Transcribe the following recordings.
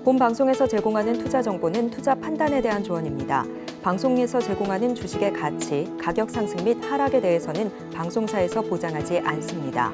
본 방송에서 제공하는 투자 정보는 투자 판단에 대한 조언입니다. 방송에서 제공하는 주식의 가치, 가격 상승 및 하락에 대해서는 방송사에서 보장하지 않습니다.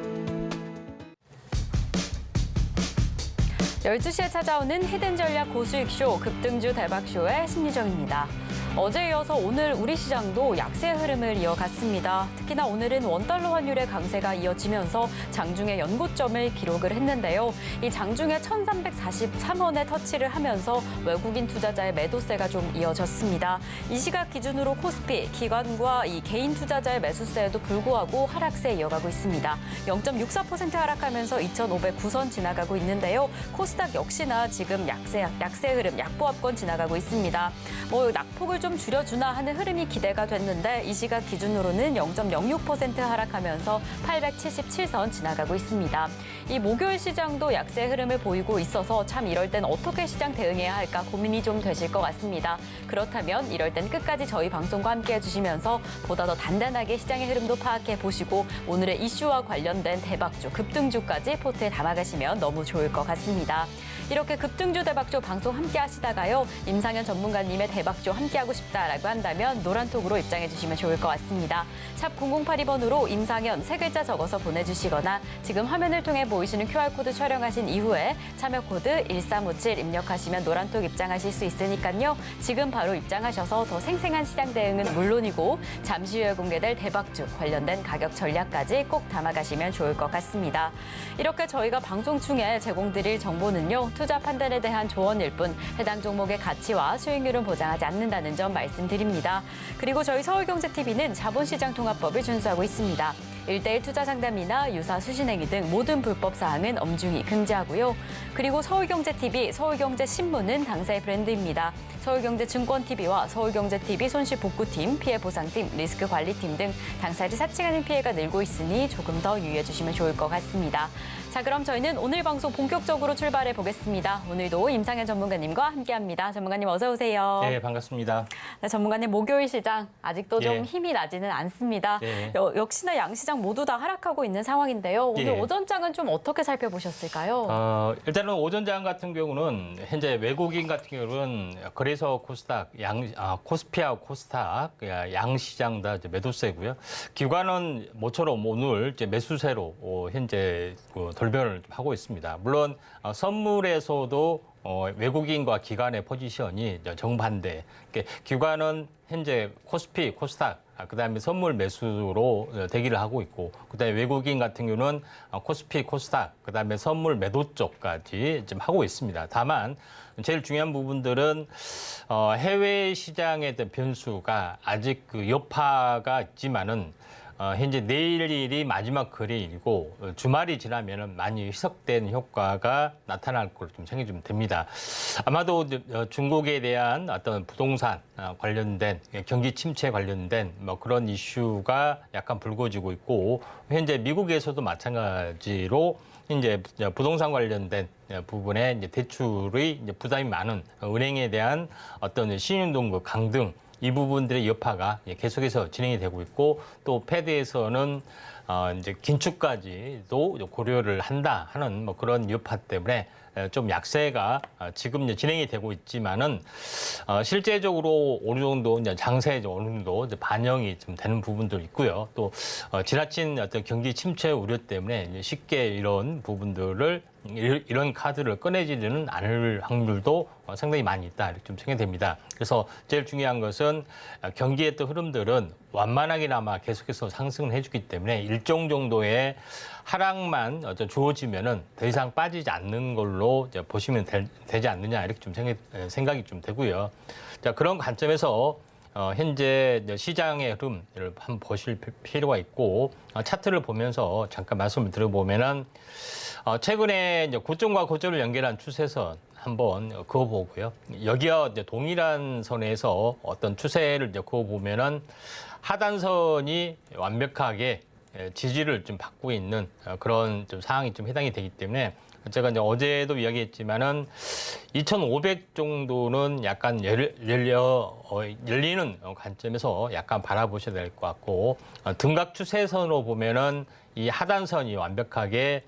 12시에 찾아오는 히든 전략 고수익쇼 급등주 대박쇼의 심리정입니다. 어제에 이어서 오늘 우리 시장도 약세 흐름을 이어갔습니다. 특히나 오늘은 원달러 환율의 강세가 이어지면서 장중에 연고점을 기록을 했는데요. 이 장중에 1343원에 터치를 하면서 외국인 투자자의 매도세가 좀 이어졌습니다. 이 시각 기준으로 코스피, 기관과 이 개인 투자자의 매수세에도 불구하고 하락세 이어가고 있습니다. 0.64% 하락하면서 2509선 지나가고 있는데요. 코스닥 역시나 지금 약세 흐름, 약보합권 지나가고 있습니다. 낙폭을 좀 줄여주나 하는 흐름이 기대가 됐는데 이 시각 기준으로는 0.06% 하락하면서 877선 지나가고 있습니다. 이 목요일 시장도 약세 흐름을 보이고 있어서 참 이럴 땐 어떻게 시장 대응해야 할까 고민이 좀 되실 것 같습니다. 그렇다면 이럴 땐 끝까지 저희 방송과 함께 해주시면서 보다 더 단단하게 시장의 흐름도 파악해 보시고 오늘의 이슈와 관련된 대박주, 급등주까지 포트에 담아가시면 너무 좋을 것 같습니다. 이렇게 급등주 대박주 방송 함께 하시다가요. 임상현 전문가님의 대박주 함께하고 싶다라고 한다면 노란톡으로 입장해 주시면 좋을 것 같습니다. 샵 0082번으로 임상현 세 글자 적어서 보내주시거나 지금 화면을 통해 보이시는 QR코드 촬영하신 이후에 참여코드 1357 입력하시면 노란톡 입장하실 수 있으니까요. 지금 바로 입장하셔서 더 생생한 시장 대응은 물론이고 잠시 후에 공개될 대박주 관련된 가격 전략까지 꼭 담아가시면 좋을 것 같습니다. 이렇게 저희가 방송 중에 제공드릴 정보는요. 투자 판단에 대한 조언일 뿐 해당 종목의 가치와 수익률은 보장하지 않는다는 점 말씀드립니다. 그리고 저희 서울경제TV는 자본시장통합법을 준수하고 있습니다. 1:1 투자 상담이나 유사 수신행위 등 모든 불법 사항은 엄중히 금지하고요. 그리고 서울경제TV, 서울경제신문은 당사의 브랜드입니다. 서울경제증권TV와 서울경제TV 손실복구팀, 피해보상팀, 리스크관리팀 등 당사를 사칭하는 피해가 늘고 있으니 조금 더 유의해 주시면 좋을 것 같습니다. 자, 그럼 저희는 오늘 방송 본격적으로 출발해 보겠습니다. 오늘도 임상현 전문가님과 함께합니다. 전문가님 어서 오세요. 네, 반갑습니다. 네, 전문가님 목요일 시장 아직도 좀 예. 힘이 나지는 않습니다. 네. 역시나 양시장 모두 다 하락하고 있는 상황인데요. 오늘 예. 오전장은 좀 어떻게 살펴보셨을까요? 일단은 오전장 같은 경우는 현재 외국인 같은 경우는 그래서 코스닥, 코스피하고 코스닥 양시장 다 이제 매도세고요. 기관은 모처럼 오늘 이제 매수세로 현재 돌변을 하고 있습니다. 물론 선물에서도 외국인과 기관의 포지션이 정반대. 기관은 현재 코스피, 코스닥, 그다음에 선물 매수로 대기를 하고 있고, 그다음에 외국인 같은 경우는 코스피, 코스닥, 그다음에 선물 매도 쪽까지 지금 하고 있습니다. 다만 제일 중요한 부분들은 해외 시장에 대한 변수가 아직 그 여파가 있지만은 현재 내일이 마지막 거래일이고 주말이 지나면은 많이 희석된 효과가 나타날 걸로 좀 생각이 좀 됩니다. 아마도 중국에 대한 어떤 부동산 관련된 경기 침체 관련된 뭐 그런 이슈가 약간 불거지고 있고 현재 미국에서도 마찬가지로 이제 부동산 관련된 부분에 이제 대출의 이제 부담이 많은 은행에 대한 어떤 신용등급 강등 이 부분들의 여파가 계속해서 진행이 되고 있고 또 패드에서는 이제 긴축까지도 고려를 한다 하는 뭐 그런 여파 때문에 좀 약세가 지금 이제 진행이 되고 있지만은 실제적으로 어느 정도 이제 장세에 어느 정도 이제 반영이 좀 되는 부분도 있고요. 또 지나친 어떤 경기 침체 우려 때문에 이제 쉽게 이런 부분들을 이런 카드를 꺼내지는 않을 확률도 상당히 많이 있다 이렇게 좀 생각됩니다. 그래서 제일 중요한 것은 경기의 또 흐름들은 완만하게나마 계속해서 상승을 해주기 때문에 일정 정도의 하락만 주어지면은 더 이상 빠지지 않는 걸로 이제 보시면 되지 않느냐 이렇게 좀 생각이 좀 되고요. 자, 그런 관점에서 현재 시장의 흐름을 한번 보실 필요가 있고 차트를 보면서 잠깐 말씀을 드려보면은 최근에 이제 고점과 고점을 연결한 추세선 한번 그어보고요. 여기와 이제 동일한 선에서 어떤 추세를 이제 그어보면은 하단선이 완벽하게 지지를 좀 받고 있는 그런 좀 상황이 좀 해당이 되기 때문에 제가 이제 어제도 이야기했지만은 2,500 정도는 약간 열리는 관점에서 약간 바라보셔야 될 것 같고 등각 추세선으로 보면은 이 하단선이 완벽하게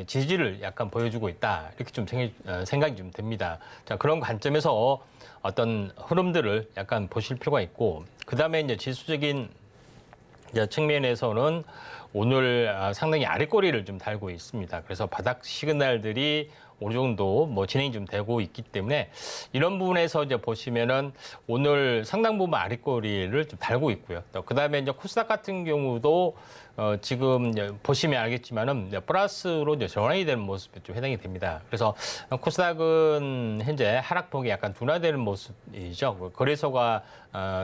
지지를 약간 보여주고 있다. 이렇게 좀 생각이 좀 됩니다. 자, 그런 관점에서 어떤 흐름들을 약간 보실 필요가 있고, 그 다음에 이제 지수적인 측면에서는 오늘 상당히 아랫꼬리를 좀 달고 있습니다. 그래서 바닥 시그널들이 어느 정도 진행이 좀 되고 있기 때문에 이런 부분에서 이제 보시면은 오늘 상당 부분 아랫꼬리를 좀 달고 있고요. 또 그다음에 이제 코스닥 같은 경우도 지금 이제 보시면 알겠지만은 이제 플러스로 이제 전환이 되는 모습이 좀 해당이 됩니다. 그래서 코스닥은 현재 하락폭이 약간 둔화되는 모습이죠. 거래소가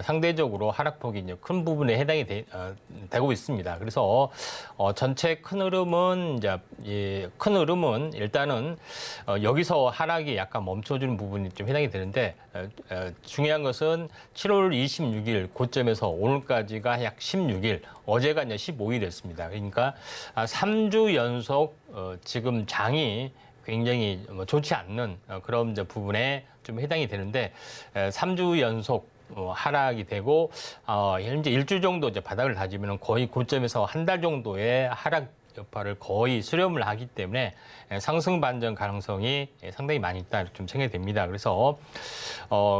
상대적으로 하락폭이 이제 큰 부분에 해당이 되고 있습니다. 그래서 전체 큰 흐름은 큰 흐름은 일단은 여기서 하락이 약간 멈춰주는 부분이 좀 해당이 되는데 중요한 것은 7월 26일 고점에서 오늘까지가 약 16일, 어제가 이제 15일이었습니다. 그러니까 3주 연속 지금 장이 굉장히 좋지 않는 그런 이제 부분에 좀 해당이 되는데 3주 연속 하락이 되고 현재 일주 정도 이제 바닥을 다지면 거의 고점에서 한 달 정도의 하락 여파를 거의 수렴을 하기 때문에 상승 반전 가능성이 상당히 많이 있다 이렇게 좀 생각이 됩니다. 그래서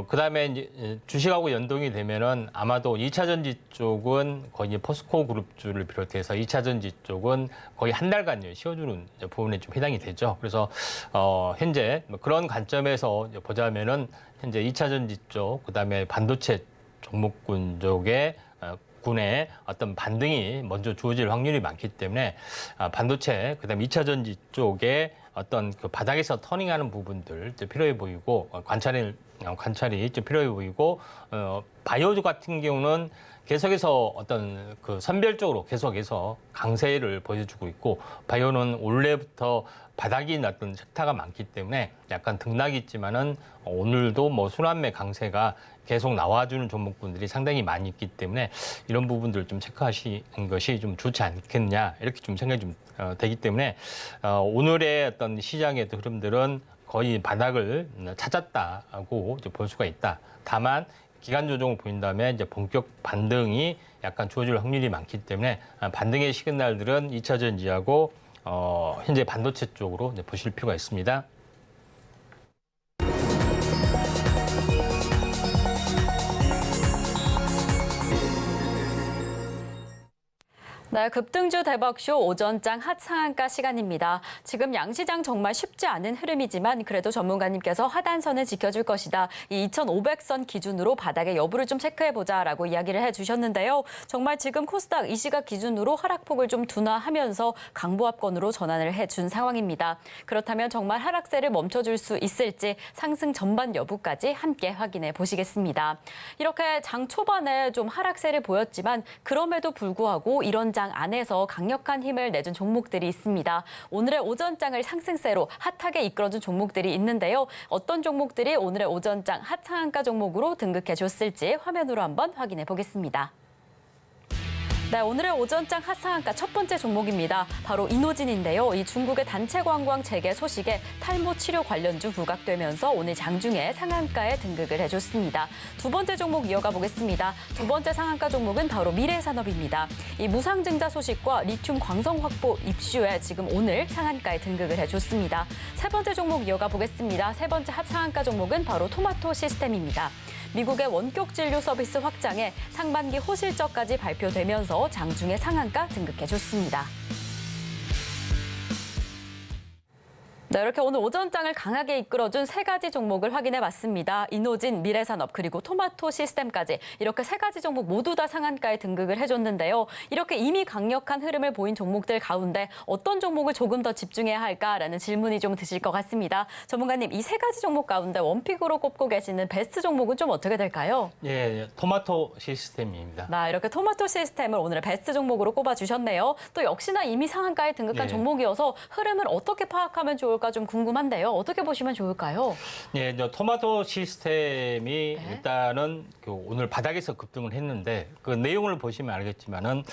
그다음에 이제 주식하고 연동이 되면은 아마도 2차 전지 쪽은 거의 포스코 그룹주를 비롯해서 2차 전지 쪽은 거의 한 달간 쉬어주는 부분에 좀 해당이 되죠. 그래서 현재 그런 관점에서 보자면은 현재 2차 전지 쪽, 그다음에 반도체 종목군 쪽에 군의 어떤 반등이 먼저 주어질 확률이 많기 때문에 반도체, 그다음에 2차 전지 쪽에 어떤 그 바닥에서 터닝하는 부분들 필요해 보이고 관찰이 좀 필요해 보이고 바이오주 같은 경우는 계속해서 어떤 그 선별적으로 계속해서 강세를 보여주고 있고 바이오는 원래부터 바닥이 났던 섹터가 많기 때문에 약간 등락이 있지만은 오늘도 순환매 강세가 계속 나와주는 종목군들이 상당히 많이 있기 때문에 이런 부분들 좀 체크하시는 것이 좀 좋지 않겠냐 이렇게 좀 생각이 좀 되기 때문에 오늘의 어떤 시장의 흐름들은 거의 바닥을 찾았다고 볼 수가 있다. 다만 기간 조정을 보인다면 이제 본격 반등이 약간 주어질 확률이 많기 때문에 반등의 시그널들은 2차 전지하고 현재 반도체 쪽으로 보실 필요가 있습니다. 네, 급등주 대박쇼 오전장 핫상한가 시간입니다. 지금 양시장 정말 쉽지 않은 흐름이지만 그래도 전문가님께서 하단선을 지켜줄 것이다. 이 2,500선 기준으로 바닥의 여부를 좀 체크해보자라고 이야기를 해주셨는데요. 정말 지금 코스닥 이 시각 기준으로 하락폭을 좀 둔화하면서 강보합권으로 전환을 해준 상황입니다. 그렇다면 정말 하락세를 멈춰줄 수 있을지 상승 전반 여부까지 함께 확인해 보시겠습니다. 이렇게 장 초반에 좀 하락세를 보였지만 그럼에도 불구하고 이런 장 안에서 강력한 힘을 내준 종목들이 있습니다. 오늘의 오전장을 상승세로 핫하게 이끌어준 종목들이 있는데요. 어떤 종목들이 오늘의 오전장 핫상한가 종목으로 등극해줬을지 화면으로 한번 확인해 보겠습니다. 네, 오늘의 오전장 핫상한가 첫 번째 종목입니다. 바로 이노진인데요. 이 중국의 단체 관광 재개 소식에 탈모 치료 관련주 부각되면서 오늘 장중에 상한가에 등극을 해줬습니다. 두 번째 종목 이어가 보겠습니다. 두 번째 상한가 종목은 바로 미래산업입니다. 이 무상증자 소식과 리튬 광성 확보 입슈에 지금 오늘 상한가에 등극을 해줬습니다. 세 번째 종목 이어가 보겠습니다. 세 번째 핫상한가 종목은 바로 토마토 시스템입니다. 미국의 원격 진료 서비스 확장에 상반기 호실적까지 발표되면서 장중에 상한가 등극해줬습니다. 네, 이렇게 오늘 오전장을 강하게 이끌어준 세 가지 종목을 확인해봤습니다. 이노진, 미래산업, 그리고 토마토 시스템까지 이렇게 세 가지 종목 모두 다 상한가에 등극을 해줬는데요. 이렇게 이미 강력한 흐름을 보인 종목들 가운데 어떤 종목을 조금 더 집중해야 할까라는 질문이 좀 드실 것 같습니다. 전문가님, 이 세 가지 종목 가운데 원픽으로 꼽고 계시는 베스트 종목은 좀 어떻게 될까요? 예, 토마토 시스템입니다. 네, 이렇게 토마토 시스템을 오늘의 베스트 종목으로 꼽아주셨네요. 또 역시나 이미 상한가에 등극한 종목이어서 흐름을 어떻게 파악하면 좋을까 좀 궁금한데요. 어떻게 보시면 좋을까요? 예, 토마토 시스템이 일단은 오늘 바닥에서 급등을 했는데 그 내용을 보시면 알겠지만은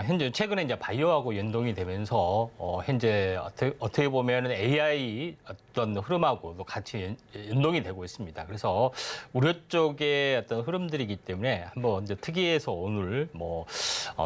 현재 최근에 이제 바이오하고 연동이 되면서 현재 어떻게 보면 AI 어떤 흐름하고도 같이 연동이 되고 있습니다. 그래서 우려 쪽의 어떤 흐름들이기 때문에 한번 이제 특이해서 오늘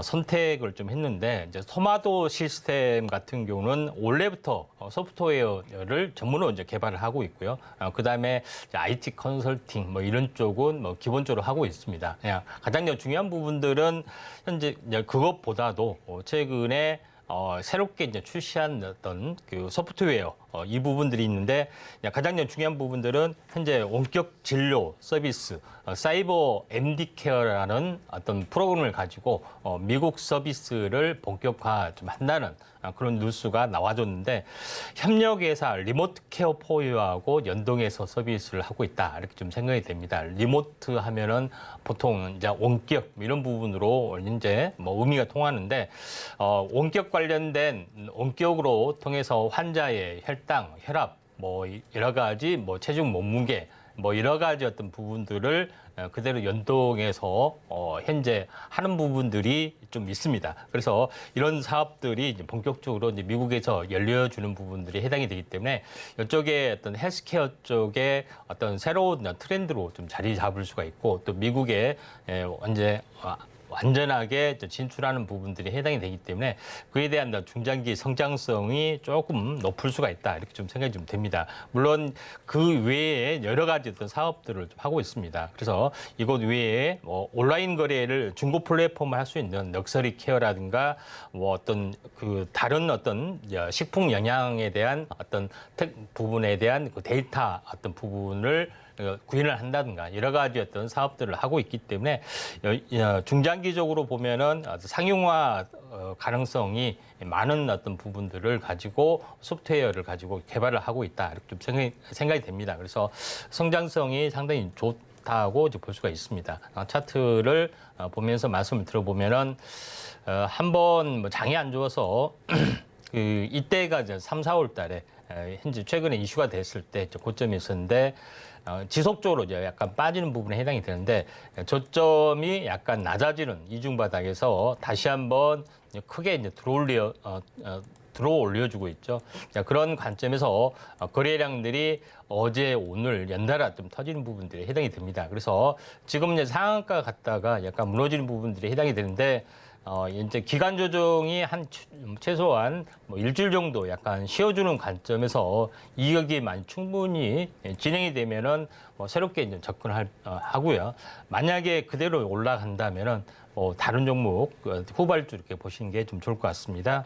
선택을 좀 했는데 이제 토마토 시스템 같은 경우는 원래부터 소프트웨어를 전문으로 이제 개발을 하고 있고요. 그다음에 이제 IT 컨설팅 이런 쪽은 기본적으로 하고 있습니다. 그냥 가장 중요한 부분들은 현재 이제 그것보다도 최근에 새롭게 이제 출시한 어떤 그 소프트웨어 이 부분들이 있는데 가장 중요한 부분들은 현재 원격 진료 서비스 사이버 MD 케어라는 어떤 프로그램을 가지고 미국 서비스를 본격화 좀 한다는 그런 뉴스가 나와줬는데 협력회사 리모트 케어 포유하고 연동해서 서비스를 하고 있다 이렇게 좀 생각이 됩니다. 리모트 하면은 보통 이제 원격 이런 부분으로 이제 의미가 통하는데 원격 관련된 원격으로 통해서 환자의 혈당, 혈압, 여러 가지 체중 몸무게 여러 가지 어떤 부분들을 그대로 연동해서 현재 하는 부분들이 좀 있습니다. 그래서 이런 사업들이 이제 본격적으로 이제 미국에서 열려주는 부분들이 해당이 되기 때문에 이쪽에 어떤 헬스케어 쪽에 어떤 새로운 트렌드로 좀 자리 잡을 수가 있고 또 미국에 완전하게 진출하는 부분들이 해당이 되기 때문에 그에 대한 중장기 성장성이 조금 높을 수가 있다 이렇게 좀 생각이 좀 됩니다. 물론 그 외에 여러 가지 어떤 사업들을 좀 하고 있습니다. 그래서 이곳 외에 온라인 거래를 중고 플랫폼을 할 수 있는 럭셔리 케어라든가 다른 어떤 식품 영양에 대한 어떤 부분에 대한 그 데이터 어떤 부분을 구현을 한다든가 여러 가지 어떤 사업들을 하고 있기 때문에 중장기적으로 보면은 상용화 가능성이 많은 어떤 부분들을 가지고 소프트웨어를 가지고 개발을 하고 있다 이렇게 좀 생각이 됩니다. 그래서 성장성이 상당히 좋다고 볼 수가 있습니다. 차트를 보면서 말씀을 들어보면은 한번 장이 안 좋아서 이때가 이제 3, 4월 달에 현재 최근에 이슈가 됐을 때 고점이 있었는데 지속적으로 이제 약간 빠지는 부분에 해당이 되는데 저점이 약간 낮아지는 이중 바닥에서 다시 한번 크게 이제 들어올려주고 있죠. 그런 관점에서 거래량들이 어제 오늘 연달아 좀 터지는 부분들이 해당이 됩니다. 그래서 지금 이제 상한가 갔다가 약간 무너지는 부분들이 해당이 되는데 이제 기간 조정이 최소한 일주일 정도 약간 쉬어주는 관점에서 이격이 많이 충분히 진행이 되면은 새롭게 이제 하고요. 만약에 그대로 올라간다면은 다른 종목 후발주 이렇게 보시는 게 좀 좋을 것 같습니다.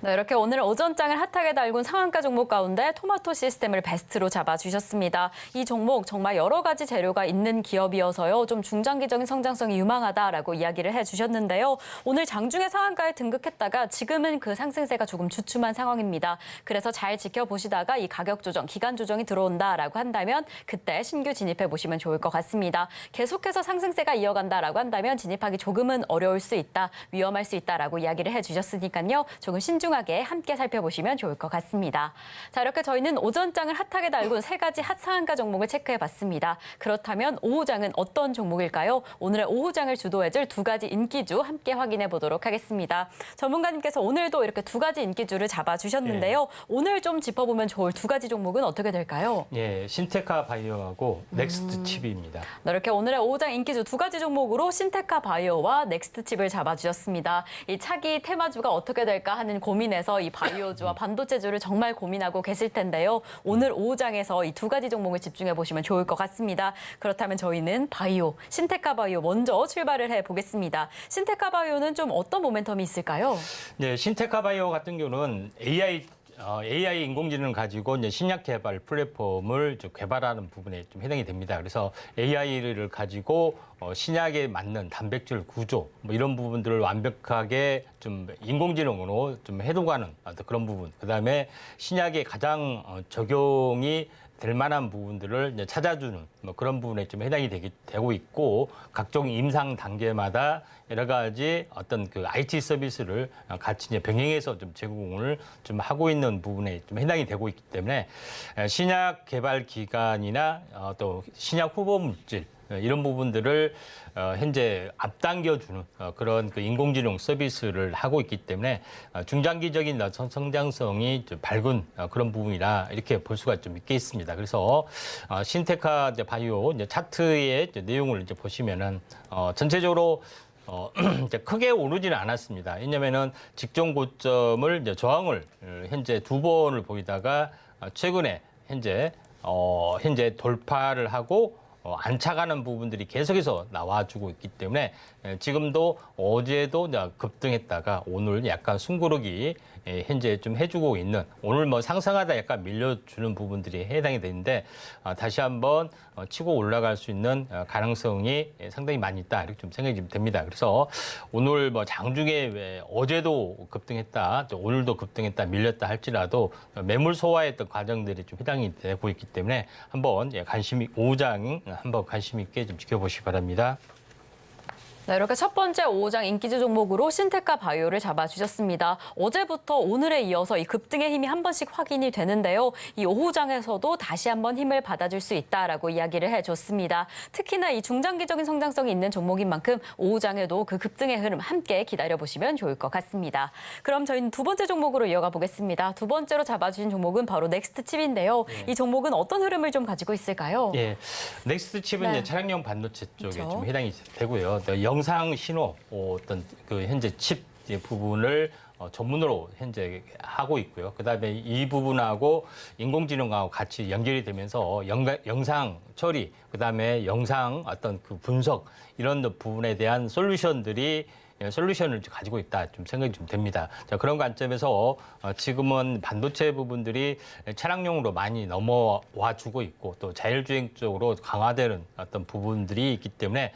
네, 이렇게 오늘 오전장을 핫하게 달군 상한가 종목 가운데 토마토 시스템을 베스트로 잡아주셨습니다. 이 종목 정말 여러 가지 재료가 있는 기업이어서요. 좀 중장기적인 성장성이 유망하다라고 이야기를 해주셨는데요. 오늘 장중에 상한가에 등극했다가 지금은 그 상승세가 조금 주춤한 상황입니다. 그래서 잘 지켜보시다가 이 가격 조정, 기간 조정이 들어온다라고 한다면 그때 신규 진입해 보시면 좋을 것 같습니다. 계속해서 상승세가 이어간다라고 한다면 진입하기 조금은 어려울 수 있다, 위험할 수 있다라고 이야기를 해주셨으니까요. 조금 신중하게 함께 살펴보시면 좋을 것 같습니다. 자, 이렇게 저희는 오전장을 핫하게 달군 세 가지 핫 상한가 종목을 체크해봤습니다. 그렇다면 오후장은 어떤 종목일까요? 오늘의 오후장을 주도해줄 두 가지 인기주 함께 확인해 보도록 하겠습니다. 전문가님께서 오늘도 이렇게 두 가지 인기주를 잡아주셨는데요. 오늘 좀 짚어보면 좋을 두 가지 종목은 어떻게 될까요? 예, 신테카 바이오하고 넥스트 칩입니다. 이렇게 오늘의 오후장 인기주 두 가지 종목으로 신테카 바이오와 넥스트 칩을 잡아주셨습니다. 이 차기 테마주가 어떻게 될까 하는 고민에서 이 바이오주와 반도체주를 정말 고민하고 계실 텐데요. 오늘 오후장에서 이 두 가지 종목을 집중해 보시면 좋을 것 같습니다. 그렇다면 저희는 바이오, 신테카 바이오 먼저 출발을 해보겠습니다. 신테카 바이오는 좀 어떤 모멘텀이 있을까요? 네, 신테카 바이오 같은 경우는 AI 인공지능을 가지고 이제 신약 개발 플랫폼을 좀 개발하는 부분에 좀 해당이 됩니다. 그래서 AI를 가지고 신약에 맞는 단백질 구조 이런 부분들을 완벽하게 좀 인공지능으로 좀 해독하는 그런 부분. 그다음에 신약에 가장 적용이 될 만한 부분들을 이제 찾아주는 그런 부분에 좀 해당이 되고 있고 각종 임상 단계마다 여러 가지 어떤 그 IT 서비스를 같이 이제 병행해서 좀 제공을 좀 하고 있는 부분에 좀 해당이 되고 있기 때문에 신약 개발 기간이나 또 신약 후보 물질 이런 부분들을 현재 앞당겨주는 그런 그 인공지능 서비스를 하고 있기 때문에 중장기적인 성장성이 좀 밝은 그런 부분이라 이렇게 볼 수가 좀 있겠습니다. 그래서 신테카 바이오 차트의 내용을 보시면은 전체적으로 이제 크게 오르지는 않았습니다. 왜냐면은 직전 고점을 저항을 현재 2번을 보이다가 최근에 현재 돌파를 하고 안착하는 부분들이 계속해서 나와주고 있기 때문에 지금도 어제도 급등했다가 오늘 약간 숨고르기 현재 좀 해주고 있는, 오늘 뭐 상승하다 약간 밀려주는 부분들이 해당이 되는데 다시 한번 치고 올라갈 수 있는 가능성이 상당히 많이 있다, 이렇게 좀 생각이 좀 됩니다. 그래서 오늘 뭐 장중에 어제도 급등했다, 또 오늘도 급등했다, 밀렸다 할지라도 매물 소화했던 과정들이 좀 해당이 되고 있기 때문에 한번 오후장 한번 관심 있게 좀 지켜보시기 바랍니다. 네, 이렇게 첫 번째 5장 인기주 종목으로 신테카 바이오를 잡아주셨습니다. 어제부터 오늘에 이어서 이 급등의 힘이 한 번씩 확인이 되는데요. 이 오후장에서도 다시 한번 힘을 받아줄 수 있다라고 이야기를 해줬습니다. 특히나 이 중장기적인 성장성이 있는 종목인 만큼 오후장에도 그 급등의 흐름 함께 기다려보시면 좋을 것 같습니다. 그럼 저희는 두 번째 종목으로 이어가 보겠습니다. 두 번째로 잡아주신 종목은 바로 넥스트칩인데요. 이 종목은 어떤 흐름을 좀 가지고 있을까요? 예, 넥스트칩은 이제 차량용 반도체 쪽에 그렇죠. 좀 해당이 되고요. 영상 신호 어떤 그 현재 칩 부분을 전문으로 현재 하고 있고요. 그다음에 이 부분하고 인공지능하고 같이 연결이 되면서 영상 처리, 그다음에 영상 어떤 그 분석 이런 부분에 대한 솔루션을 가지고 있다, 좀 생각이 좀 됩니다. 자, 그런 관점에서 지금은 반도체 부분들이 차량용으로 많이 넘어와 주고 있고 또 자율주행 쪽으로 강화되는 어떤 부분들이 있기 때문에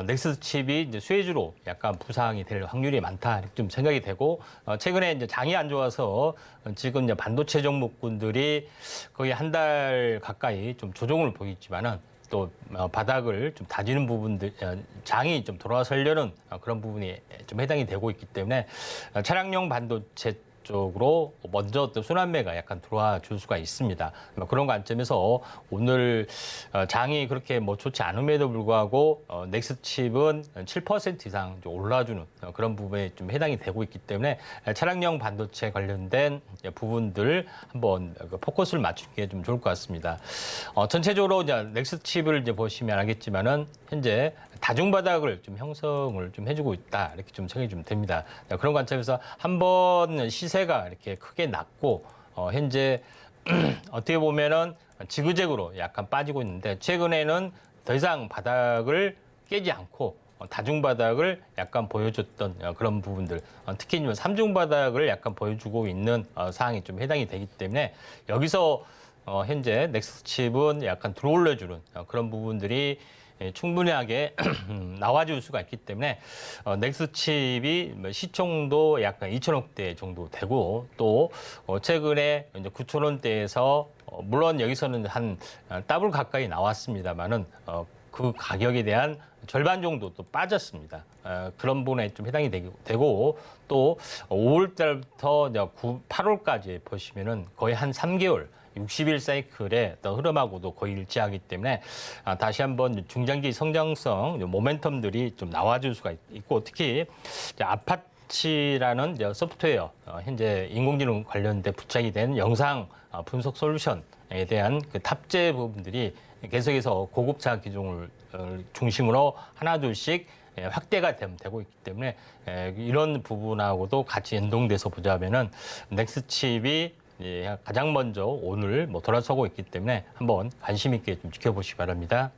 넥스트 칩이 이제 수혜주로 약간 부상이 될 확률이 많다, 이렇게 좀 생각이 되고 최근에 이제 장이 안 좋아서 지금 이제 반도체 종목군들이 거의 한 달 가까이 좀 조정을 보이지만은 또 바닥을 좀 다지는 부분들, 장이 좀 돌아서려는 그런 부분이 좀 해당이 되고 있기 때문에 차량용 반도체 쪽으로 먼저 또 순환매가 약간 들어와 줄 수가 있습니다. 그런 관점에서 오늘 장이 그렇게 뭐 좋지 않음에도 불구하고 넥스칩은 7% 이상 올라주는 그런 부분에 좀 해당이 되고 있기 때문에 차량용 반도체 관련된 부분들 한번 포커스를 맞추는 게 좀 좋을 것 같습니다. 전체적으로 이제 넥스칩을 이제 보시면 알겠지만은 현재 다중바닥을 좀 형성을 좀 해주고 있다, 이렇게 좀 생각이 좀 됩니다. 그런 관점에서 한번 시세가 이렇게 크게 낮고 현재 어떻게 보면은 지그재그로 약간 빠지고 있는데 최근에는 더 이상 바닥을 깨지 않고 다중바닥을 약간 보여줬던 그런 부분들, 특히 3중바닥을 약간 보여주고 있는 사항이 좀 해당이 되기 때문에 여기서 현재 넥스트칩은 약간 들어올려주는 그런 부분들이 충분하게 나와줄 수가 있기 때문에 넥스칩이 시총도 약간 2천억대 정도 되고 또 최근에 이제 9천원대에서 물론 여기서는 한 더블 가까이 나왔습니다만은 그 가격에 대한 절반 정도 또 빠졌습니다. 그런 부분에 좀 해당이 되고 또 5월달부터 8월까지 보시면은 거의 한 3개월 60일 사이클의 어떤 흐름하고도 거의 일치하기 때문에 다시 한번 중장기 성장성 모멘텀들이 좀 나와줄 수가 있고 특히 아파치라는 소프트웨어 현재 인공지능 관련된 부착이 된 영상 분석 솔루션에 대한 그 탑재 부분들이 계속해서 고급차 기종을 중심으로 하나둘씩 확대가 되고 있기 때문에 이런 부분하고도 같이 연동돼서 보자면은 넥스칩이 가장 먼저 오늘 돌아서고 있기 때문에 한번 관심 있게 좀 지켜보시기 바랍니다.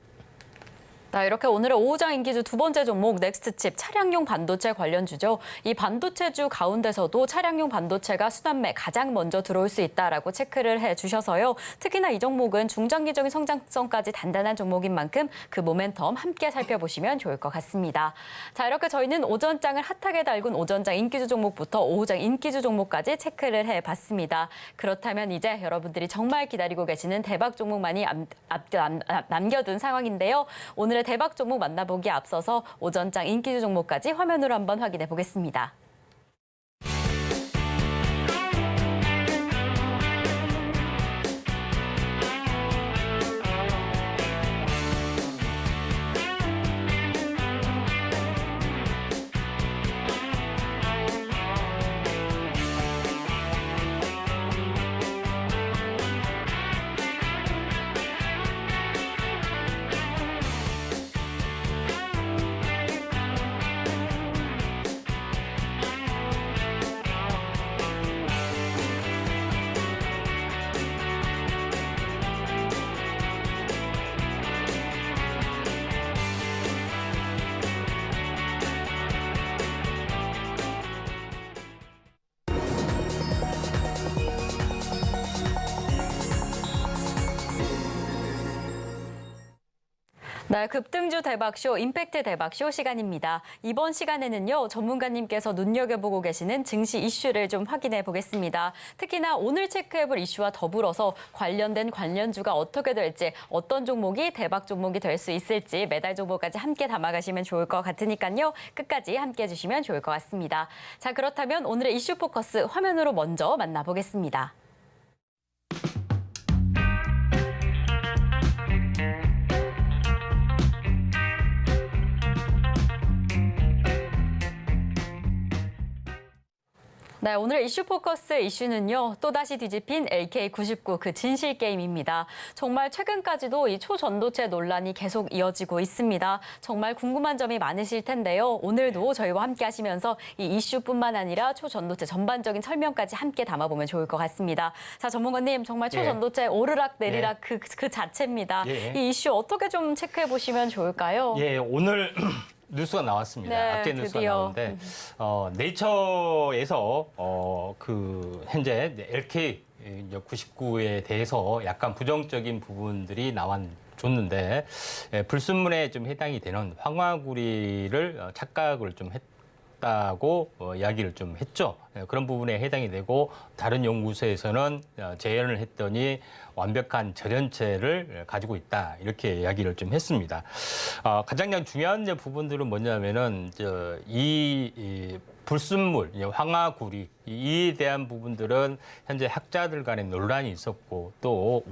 네, 이렇게 오늘의 오후장 인기주 두 번째 종목 넥스트칩 차량용 반도체 관련주죠. 이 반도체주 가운데서도 차량용 반도체가 순환매 가장 먼저 들어올 수 있다라고 체크를 해주셔서요. 특히나 이 종목은 중장기적인 성장성까지 단단한 종목인 만큼 그 모멘텀 함께 살펴보시면 좋을 것 같습니다. 자, 이렇게 저희는 오전장을 핫하게 달군 오전장 인기주 종목부터 오후장 인기주 종목까지 체크를 해봤습니다. 그렇다면 이제 여러분들이 정말 기다리고 계시는 대박 종목만이 남겨둔 상황인데요. 오늘의 대박 종목 만나보기에 앞서서 오전장 인기주 종목까지 화면으로 한번 확인해 보겠습니다. 네, 급등주 대박쇼, 임팩트 대박쇼 시간입니다. 이번 시간에는요, 전문가님께서 눈여겨보고 계시는 증시 이슈를 좀 확인해 보겠습니다. 특히나 오늘 체크해볼 이슈와 더불어서 관련된 관련주가 어떻게 될지, 어떤 종목이 대박 종목이 될 수 있을지 매달 종목까지 함께 담아가시면 좋을 것 같으니까요. 끝까지 함께 해주시면 좋을 것 같습니다. 자, 그렇다면 오늘의 이슈 포커스 화면으로 먼저 만나보겠습니다. 네, 오늘 이슈 포커스 이슈는요, 또다시 뒤집힌 LK99 그 진실 게임입니다. 정말 최근까지도 이 초전도체 논란이 계속 이어지고 있습니다. 정말 궁금한 점이 많으실 텐데요. 오늘도 저희와 함께 하시면서 이 이슈뿐만 아니라 초전도체 전반적인 설명까지 함께 담아보면 좋을 것 같습니다. 자, 전문가님, 정말 초전도체 오르락 내리락 그 자체입니다. 이 이슈 어떻게 좀 체크해 보시면 좋을까요? 예, 오늘 뉴스가 나왔습니다. 네, 악재 뉴스가 드디어. 나오는데 네이처에서 그 현재 LK 99에 대해서 약간 부정적인 부분들이 나와줬는데 불순물에 좀 해당이 되는 황화구리를 착각을 좀 했다고 이야기를 좀 했죠. 그런 부분에 해당이 되고 다른 연구소에서는 재현을 했더니 완벽한 절연체를 가지고 있다 이렇게 이야기를 좀 했습니다. 가장 중요한 부분들은 뭐냐면은 이 불순물, 황화구리 이에 대한 부분들은 현재 학자들 간의 논란이 있었고 또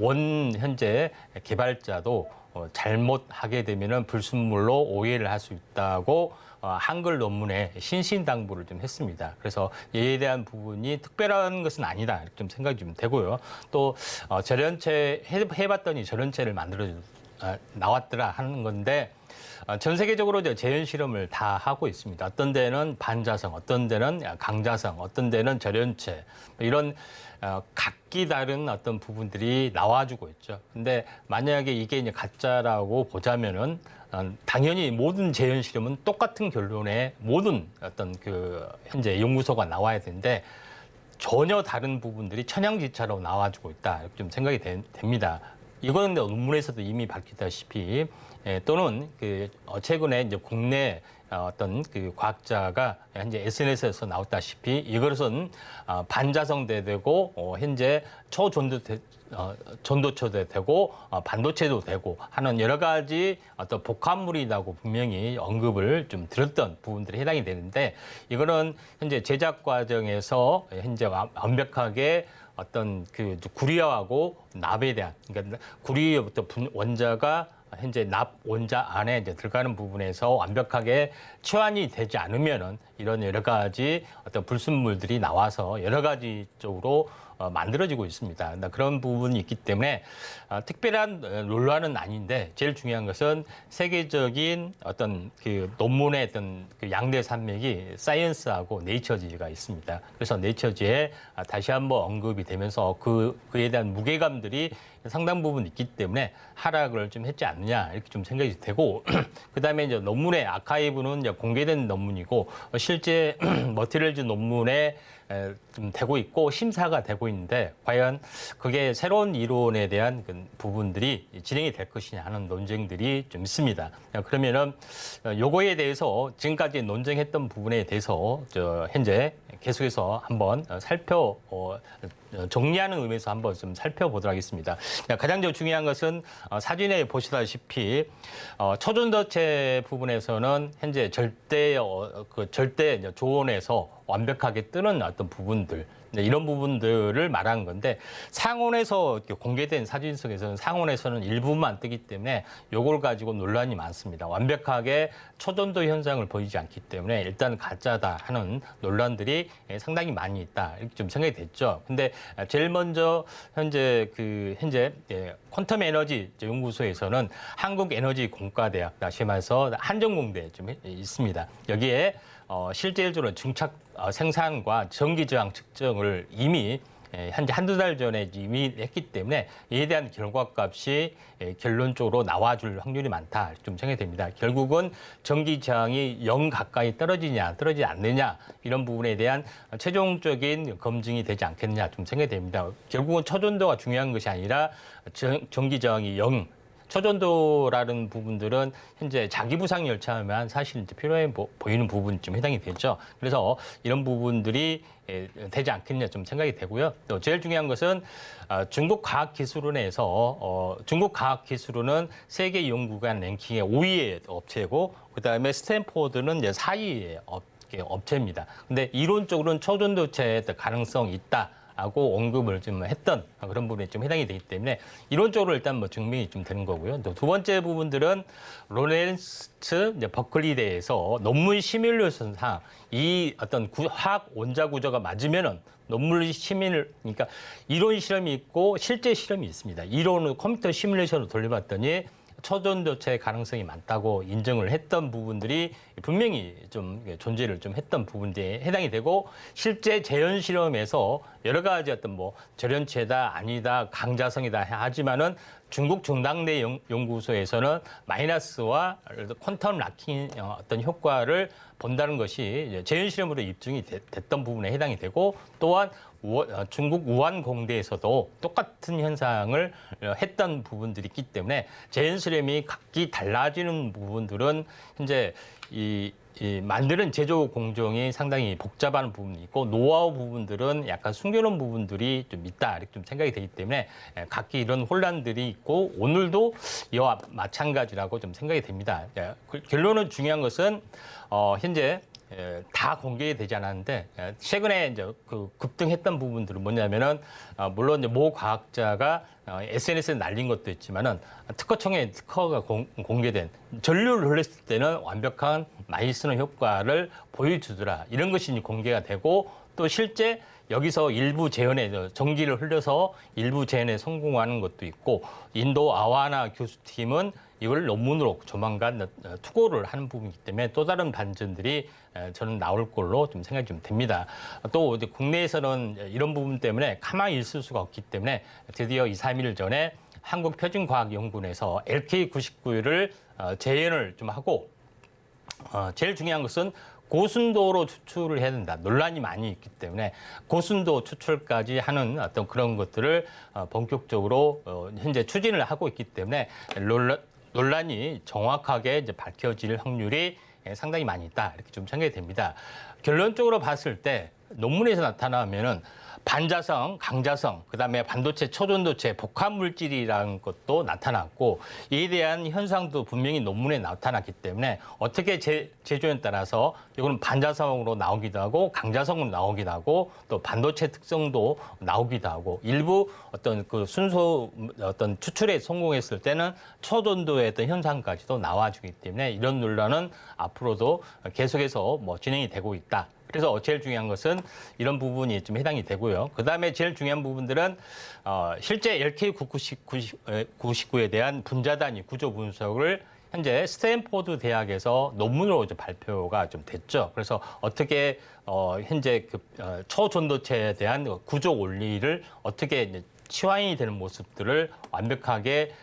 현재 개발자도 잘못하게 되면은 불순물로 오해를 할 수 있다고 한글 논문에 신신당부를 좀 했습니다. 그래서 이에 대한 부분이 특별한 것은 아니다 이렇게 좀 생각이 좀 되고요. 또 절연체 해봤더니 절연체를 만들어 나왔더라 하는 건데 전 세계적으로 재현 실험을 다 하고 있습니다. 어떤 데는 반자성, 어떤 데는 강자성, 어떤 데는 절연체 이런 각기 다른 어떤 부분들이 나와주고 있죠. 근데 만약에 이게 이제 가짜라고 보자면은 당연히 모든 재현 실험은 똑같은 결론에 모든 어떤 그 현재 연구소가 나와야 되는데 전혀 다른 부분들이 천양지차로 나와주고 있다 이렇게 좀 생각이 됩니다. 이거는 논문에서도 이미 밝혔다시피 또는 그 최근에 이제 국내 어떤 그 과학자가 현재 SNS에서 나왔다시피 이것은 반자성도 되고 현재 전도체도 되고 반도체도 되고 하는 여러 가지 어떤 복합물이라고 분명히 언급을 좀 들었던 부분들이 해당이 되는데 이거는 현재 제작 과정에서 현재 완벽하게 어떤 그 구리하고 납에 대한 그러니까 구리부터 원자가 현재 납 원자 안에 이제 들어가는 부분에서 완벽하게 치환이 되지 않으면은 이런 여러 가지 어떤 불순물들이 나와서 여러 가지 쪽으로 만들어지고 있습니다. 그런 부분이 있기 때문에 특별한 논란은 아닌데 제일 중요한 것은 세계적인 어떤 그 논문의 어떤 그 양대 산맥이 사이언스하고 네이처지가 있습니다. 그래서 네이처지에 다시 한번 언급이 되면서 그에 대한 무게감들이 상당 부분 있기 때문에 하락을 좀 했지 않느냐 이렇게 좀 생각이 되고 그다음에 이제 논문의 아카이브는 이제 공개된 논문이고 실제 머티리얼즈 논문에 좀 되고 있고 심사가 되고 있는데 과연 그게 새로운 이론에 대한 그 부분들이 진행이 될 것이냐 하는 논쟁들이 좀 있습니다. 그러면은 요거에 대해서 지금까지 논쟁했던 부분에 대해서 현재 계속해서 한번 정리하는 의미에서 한번 좀 살펴보도록 하겠습니다. 가장 중요한 것은 사진에 보시다시피 초전도체 부분에서는 현재 절대 조온에서 완벽하게 뜨는 어떤 부분들 이런 부분들을 말하는 건데 상온에서 공개된 사진 속에서는 상온에서는 일부만 뜨기 때문에 이걸 가지고 논란이 많습니다. 완벽하게 초전도 현상을 보이지 않기 때문에 일단 가짜다 하는 논란들이 상당히 많이 있다 이렇게 좀 생각이 됐죠. 근데 제일 먼저 현재 퀀텀 에너지 연구소에서는 한국에너지공과대학 다시 말해서 한전공대 좀 있습니다. 여기에 실질적으로 중착 생산과 전기 저항 측정을 이미 현재 한두 달 전에 이미 했기 때문에 이에 대한 결과값이 결론적으로 나와줄 확률이 많다 좀 생각이 됩니다. 결국은 전기 저항이 0 가까이 떨어지냐 떨어지지 않느냐 이런 부분에 대한 최종적인 검증이 되지 않겠느냐 좀 생각이 됩니다. 결국은 초전도가 중요한 것이 아니라 전기 저항이 0 초전도라는 부분들은 현재 자기 부상 열차만 사실 이제 필요해 보이는 부분이 좀 해당이 되죠. 그래서 이런 부분들이 되지 않겠냐 좀 생각이 되고요. 또 제일 중요한 것은 중국 과학기술원에서 중국 과학기술원은 세계 연구관 랭킹의 5위의 업체고 그다음에 스탠포드는 이제 4위의 업체입니다. 근데 이론적으로는 초전도체의 가능성이 있다. 하고 언급을 좀 했던 그런 부분에 좀 해당이 되기 때문에 이론적으로 일단 뭐 증명이 좀 되는 거고요. 또 두 번째 부분들은 로렌츠 버클리대에서 논문 시뮬레이션상 이 어떤 화학 원자 구조가 맞으면은 논문 그러니까 이론 실험이 있고 실제 실험이 있습니다. 이론을 컴퓨터 시뮬레이션으로 돌려봤더니 초전도체의 가능성이 많다고 인정을 했던 부분들이 분명히 좀 존재를 좀 했던 부분들에 해당이 되고 실제 재현 실험에서 여러 가지 어떤 뭐 절연체다 아니다 강자성이다 하지만은 중국 중당대 연구소에서는 마이너스와 퀀텀 락킹 어떤 효과를 본다는 것이 재현 실험으로 입증이 됐던 부분에 해당이 되고 또한 중국 우한 공대에서도 똑같은 현상을 했던 부분들이 있기 때문에 재현 실험이 각기 달라지는 부분들은 현재 이 만드는 제조 공정이 상당히 복잡한 부분이 있고 노하우 부분들은 약간 숨겨놓은 부분들이 좀 있다 이렇게 좀 생각이 되기 때문에 각기 이런 혼란들이 있고 오늘도 이와 마찬가지라고 좀 생각이 됩니다. 결론은 중요한 것은 현재 다 공개되지 않았는데 최근에 이제 그 급등했던 부분들은 뭐냐면은 물론 이제 모 과학자가 SNS에 날린 것도 있지만은 특허청에 특허가 공개된 전류를 흘렸을 때는 완벽한 많이 쓰는 효과를 보여주더라 이런 것이 이제 공개가 되고 또 실제 여기서 일부 재현에 전기를 흘려서 일부 재현에 성공하는 것도 있고 인도 아와나 교수팀은 이걸 논문으로 조만간 투고를 하는 부분이기 때문에 또 다른 반전들이 저는 나올 걸로 좀 생각이 좀 됩니다. 또 이제 국내에서는 이런 부분 때문에 가만히 있을 수가 없기 때문에 드디어 2, 3일 전에 한국표준과학연구원에서 LK99를 재현을 좀 하고 제일 중요한 것은 고순도로 추출을 해야 된다. 논란이 많이 있기 때문에 고순도 추출까지 하는 어떤 그런 것들을 본격적으로 현재 추진을 하고 있기 때문에 논란이 정확하게 이제 밝혀질 확률이 상당히 많이 있다. 이렇게 좀 생각이 됩니다. 결론적으로 봤을 때 논문에서 나타나면은 반자성, 강자성, 그다음에 반도체, 초전도체, 복합 물질이라는 것도 나타났고 이에 대한 현상도 분명히 논문에 나타났기 때문에 어떻게 제조에 따라서 이거는 반자성으로 나오기도 하고 강자성으로 나오기도 하고 또 반도체 특성도 나오기도 하고 일부 어떤 그 순서 어떤 추출에 성공했을 때는 초전도의 어떤 현상까지도 나와주기 때문에 이런 논란은 앞으로도 계속해서 뭐 진행이 되고 있다. 그래서 제일 중요한 것은 이런 부분이 좀 해당이 되고요. 그다음에 제일 중요한 부분들은 실제 LK99에 대한 분자 단위 구조 분석을 현재 스탠포드 대학에서 논문으로 이제 발표가 좀 됐죠. 그래서 어떻게 현재 그 초전도체에 대한 구조 원리를 어떻게 이제 치환이 되는 모습들을 완벽하게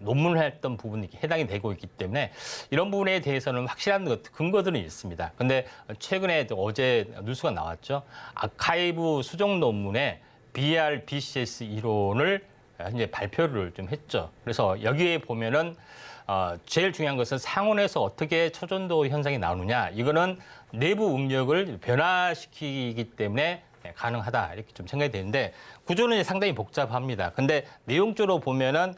논문을 했던 부분이 해당이 되고 있기 때문에 이런 부분에 대해서는 확실한 근거들은 있습니다. 근데 최근에 어제 뉴스가 나왔죠. 아카이브 수정 논문에 BR-BCS 이론을 현재 발표를 좀 했죠. 그래서 여기에 보면은 제일 중요한 것은 상온에서 어떻게 초전도 현상이 나오느냐. 이거는 내부 응력을 변화시키기 때문에 가능하다 이렇게 좀 생각이 되는데 구조는 상당히 복잡합니다. 근데 내용적으로 보면은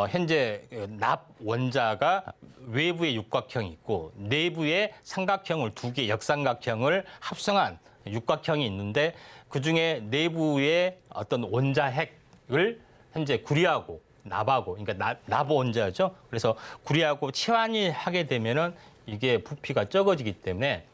현재 납 원자가 외부에 육각형이 있고 내부에 삼각형을 두 개 역삼각형을 합성한 육각형이 있는데 그중에 내부에 어떤 원자 핵을 현재 구리하고 납하고 그러니까 납 원자죠. 그래서 구리하고 치환이 하게 되면은 이게 부피가 적어지기 때문에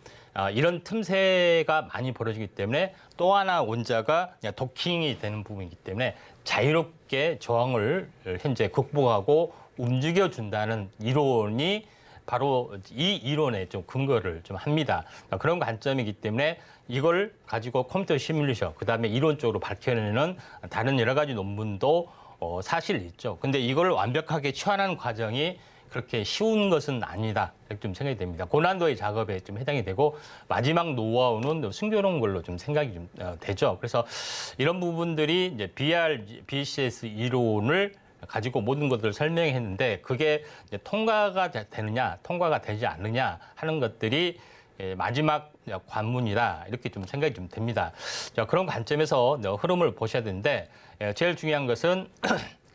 이런 틈새가 많이 벌어지기 때문에 또 하나 원자가 그냥 도킹이 되는 부분이기 때문에 자유롭게 저항을 현재 극복하고 움직여준다는 이론이 바로 이 이론에 좀 근거를 좀 합니다. 그런 관점이기 때문에 이걸 가지고 컴퓨터 시뮬레이션, 그다음에 이론적으로 밝혀내는 다른 여러 가지 논문도 사실 있죠. 근데 이걸 완벽하게 치환하는 과정이 그렇게 쉬운 것은 아니다. 이렇게 좀 생각이 됩니다. 고난도의 작업에 좀 해당이 되고 마지막 노하우는 숨겨놓은 걸로 좀 생각이 좀 되죠. 그래서 이런 부분들이 이제 BR, BCS 이론을 가지고 모든 것들을 설명했는데 그게 이제 통과가 되지 않느냐 하는 것들이 마지막 관문이다 이렇게 좀 생각이 좀 됩니다. 자, 그런 관점에서 흐름을 보셔야 되는데 제일 중요한 것은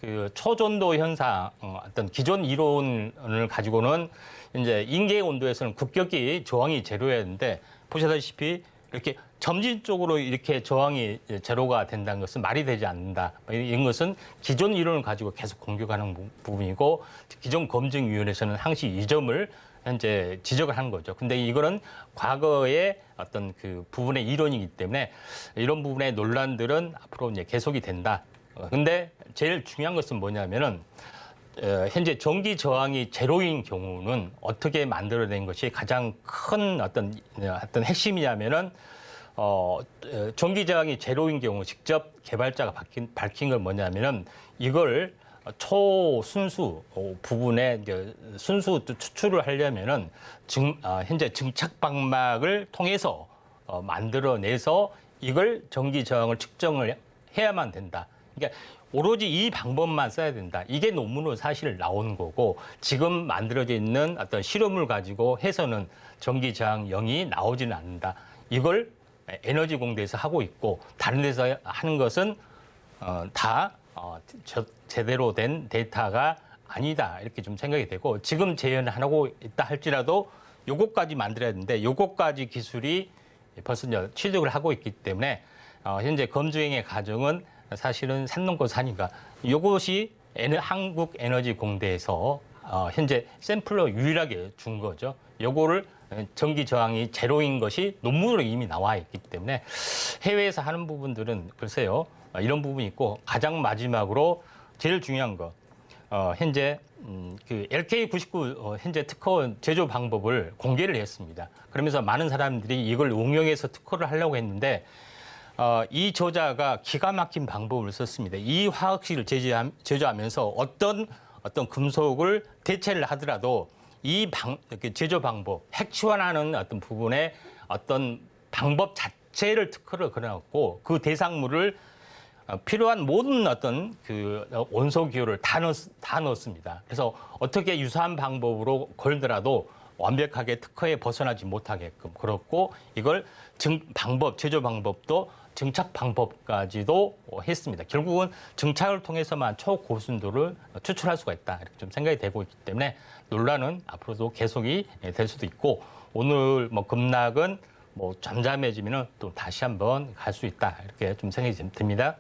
그 초전도 현상 어떤 기존 이론을 가지고는 이제 인계 온도에서는 급격히 저항이 제로여야 되는데 보시다시피 이렇게 점진 쪽으로 이렇게 저항이 제로가 된다는 것은 말이 되지 않는다. 이런 것은 기존 이론을 가지고 계속 공격하는 부분이고 기존 검증위원회에서는 항시 이 점을 현재 지적을 하는 거죠. 근데 이거는 과거의 어떤 그 부분의 이론이기 때문에 이런 부분의 논란들은 앞으로 이제 계속이 된다. 근데 제일 중요한 것은 뭐냐면은 현재 전기 저항이 제로인 경우는 어떻게 만들어낸 것이 가장 큰 어떤 핵심이냐면은 전기 저항이 제로인 경우 직접 개발자가 밝힌 건 뭐냐면은 이걸 초순수 부분에 이제 순수 추출을 하려면은 현재 증착 방막을 통해서 만들어내서 이걸 전기 저항을 측정을 해야만 된다. 그러니까 오로지 이 방법만 써야 된다. 이게 논문으로 사실 나온 거고 지금 만들어져 있는 어떤 실험을 가지고 해서는 전기 저항 0이 나오지는 않는다. 이걸 에너지 공대에서 하고 있고 다른 데서 하는 것은 다 제대로 된 데이터가 아니다. 이렇게 좀 생각이 되고 지금 재현하고 있다 할지라도 요것까지 만들어야 되는데 요것까지 기술이 벌써 이제 취득을 하고 있기 때문에 현재 검증의 과정은 사실은 산 넘고 산인가. 이것이 한국에너지공대에서 현재 샘플로 유일하게 준 거죠. 요거를 전기 저항이 제로인 것이 논문으로 이미 나와 있기 때문에 해외에서 하는 부분들은 글쎄요. 이런 부분이 있고 가장 마지막으로 제일 중요한 거. 현재 그 LK99 현재 특허 제조 방법을 공개를 했습니다. 그러면서 많은 사람들이 이걸 응용해서 특허를 하려고 했는데 이 저자가 기가 막힌 방법을 썼습니다. 이 화학식을 제조하면서 어떤 금속을 대체를 하더라도 이 제조 방법, 핵치환하는 어떤 부분에 어떤 방법 자체를 특허를 걸어놨고 그 대상물을 필요한 모든 어떤 그 원소 기호를 다 넣었습니다. 그래서 어떻게 유사한 방법으로 걸더라도 완벽하게 특허에 벗어나지 못하게끔 그렇고 이걸 제조 방법도 증착 방법까지도 했습니다. 결국은 증착을 통해서만 초고순도를 추출할 수가 있다. 이렇게 좀 생각이 되고 있기 때문에 논란은 앞으로도 계속이 될 수도 있고 오늘 뭐 급락은 뭐 잠잠해지면은 또 다시 한번 갈 수 있다. 이렇게 좀 생각이 듭니다.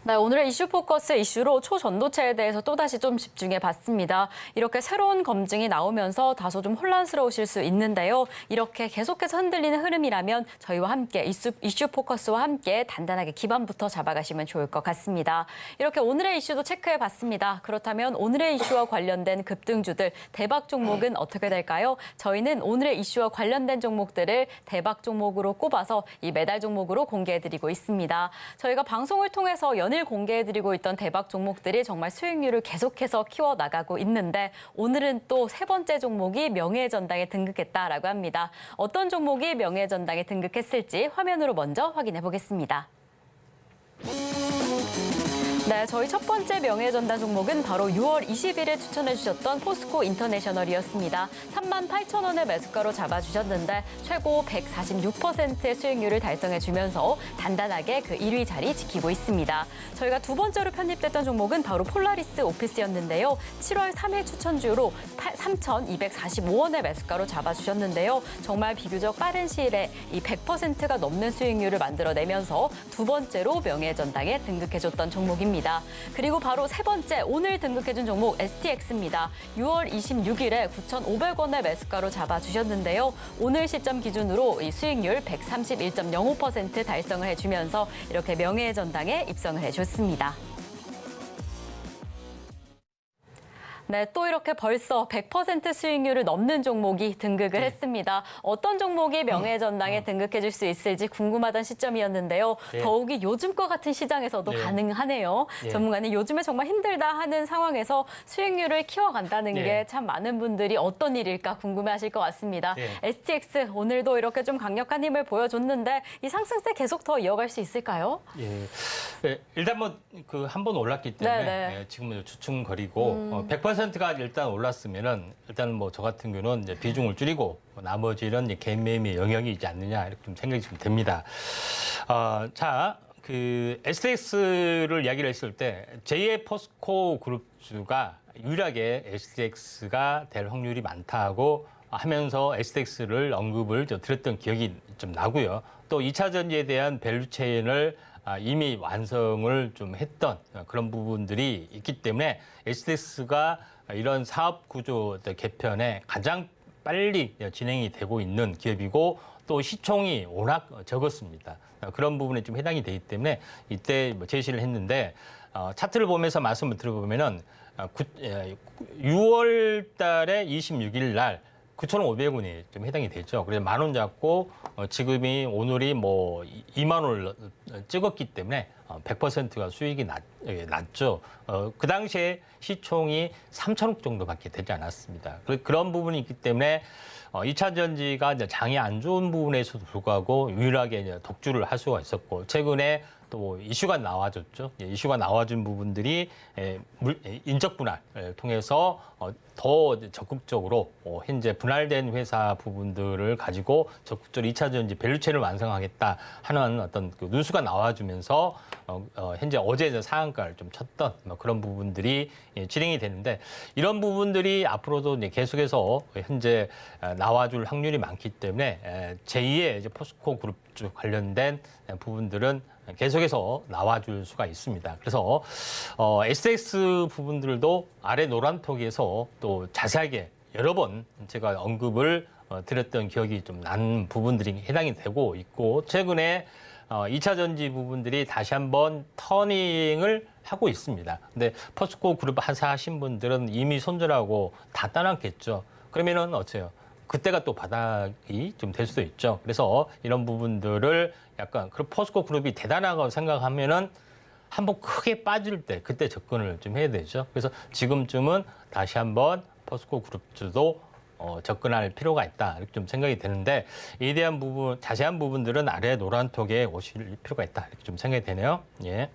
네, 오늘의 이슈 포커스 이슈로 초전도체에 대해서 또다시 좀 집중해 봤습니다. 이렇게 새로운 검증이 나오면서 다소 좀 혼란스러우실 수 있는데요. 이렇게 계속해서 흔들리는 흐름이라면 저희와 함께 이슈 포커스와 함께 단단하게 기반부터 잡아가시면 좋을 것 같습니다. 이렇게 오늘의 이슈도 체크해 봤습니다. 그렇다면 오늘의 이슈와 관련된 급등주들, 대박 종목은 어떻게 될까요? 저희는 오늘의 이슈와 관련된 종목들을 대박 종목으로 꼽아서 이 매달 종목으로 공개해드리고 있습니다. 저희가 방송을 통해서 연일 공개해드리고 있던 대박 종목들이 정말 수익률을 계속해서 키워나가고 있는데 오늘은 또 세 번째 종목이 명예의 전당에 등극했다라고 합니다. 어떤 종목이 명예의 전당에 등극했을지 화면으로 먼저 확인해 보겠습니다. 네, 저희 첫 번째 명예의 전당 종목은 바로 6월 20일에 추천해 주셨던 포스코 인터내셔널이었습니다. 38,000원의 매수가로 잡아주셨는데 최고 146%의 수익률을 달성해 주면서 단단하게 그 1위 자리 지키고 있습니다. 저희가 두 번째로 편입됐던 종목은 바로 폴라리스 오피스였는데요. 7월 3일 추천주로 3,245원의 매수가로 잡아주셨는데요. 정말 비교적 빠른 시일에 이 100%가 넘는 수익률을 만들어내면서 두 번째로 명예의 전당에 등극해줬던 종목입니다. 그리고 바로 세 번째 오늘 등극해준 종목 STX입니다. 6월 26일에 9,500원의 매수가로 잡아주셨는데요. 오늘 시점 기준으로 이 수익률 131.05% 달성을 해주면서 이렇게 명예의 전당에 입성을 해줬습니다. 네, 또 이렇게 벌써 100% 수익률을 넘는 종목이 등극을 했습니다. 어떤 종목이 명예전당에 등극해 줄 수 있을지 궁금하던 시점이었는데요. 네. 더욱이 요즘과 같은 시장에서도 네. 가능하네요. 네. 전문가는 요즘에 정말 힘들다 하는 상황에서 수익률을 키워간다는 네. 게 참 많은 분들이 어떤 일일까 궁금해하실 것 같습니다. 네. STX 오늘도 이렇게 좀 강력한 힘을 보여줬는데 이 상승세 계속 더 이어갈 수 있을까요? 예. 네, 일단 뭐 그 한 번 올랐기 때문에 네. 예, 지금은 주춤거리고 100%가 일단 올랐으면은 일단 뭐 저 같은 경우는 이제 비중을 줄이고 나머지는 이제 개인 매매 영역이 있지 않느냐 이렇게 좀 생각이 좀 됩니다. 자, 그 STX를 이야기를 했을 때 제2의 포스코 그룹주가 유일하게 STX가 될 확률이 많다고 하면서 STX를 언급을 드렸던 기억이 좀 나고요. 또 2차 전지에 대한 밸류 체인을 이미 완성을 좀 했던 그런 부분들이 있기 때문에 STX가 이런 사업 구조 개편에 가장 빨리 진행이 되고 있는 기업이고 또 시총이 워낙 적었습니다. 그런 부분에 좀 해당이 되기 때문에 이때 뭐 제시를 했는데 차트를 보면서 말씀을 드려보면은 6월 달에 26일 날 9,500원이 좀 해당이 되죠. 그래서 10,000원 잡고 지금이 오늘이 뭐 2만 원을 찍었기 때문에 100%가 수익이 낮죠. 그 당시에 시총이 3천억 정도밖에 되지 않았습니다. 그런 부분이 있기 때문에 2차 전지가 이제 장이 안 좋은 부분에서도 불구하고 유일하게 이제 독주를 할 수가 있었고 최근에 또 이슈가 나와줬죠. 이슈가 나와준 부분들이 인적 분할을 통해서 더 적극적으로 현재 분할된 회사 부분들을 가지고 적극적으로 2차 전지 밸류체인을 완성하겠다 하는 어떤 그 뉴스가 나와주면서 현재 어제 이제 상한가를 좀 쳤던 그런 부분들이 진행이 되는데 이런 부분들이 앞으로도 이제 계속해서 현재 나와줄 확률이 많기 때문에 제2의 이제 포스코 그룹 관련된 부분들은 계속해서 나와줄 수가 있습니다. 그래서 STX 부분들도 아래 노란톡에서 또 자세하게 여러 번 제가 언급을 드렸던 기억이 좀 난 부분들이 해당이 되고 있고 최근에 2차 전지 부분들이 다시 한번 터닝을 하고 있습니다. 근데 포스코 그룹 하사하신 분들은 이미 손절하고 다 떠났겠죠. 그러면은 어째요? 그때가 또 바닥이 좀 될 수도 있죠. 그래서 이런 부분들을 약간 그 포스코 그룹이 대단하다고 생각하면은 한번 크게 빠질 때 그때 접근을 좀 해야 되죠. 그래서 지금쯤은 다시 한번 포스코 그룹주도 접근할 필요가 있다 이렇게 좀 생각이 되는데 이에 대한 부분 자세한 부분들은 아래 노란톡에 오실 필요가 있다 이렇게 좀 생각이 되네요. 예.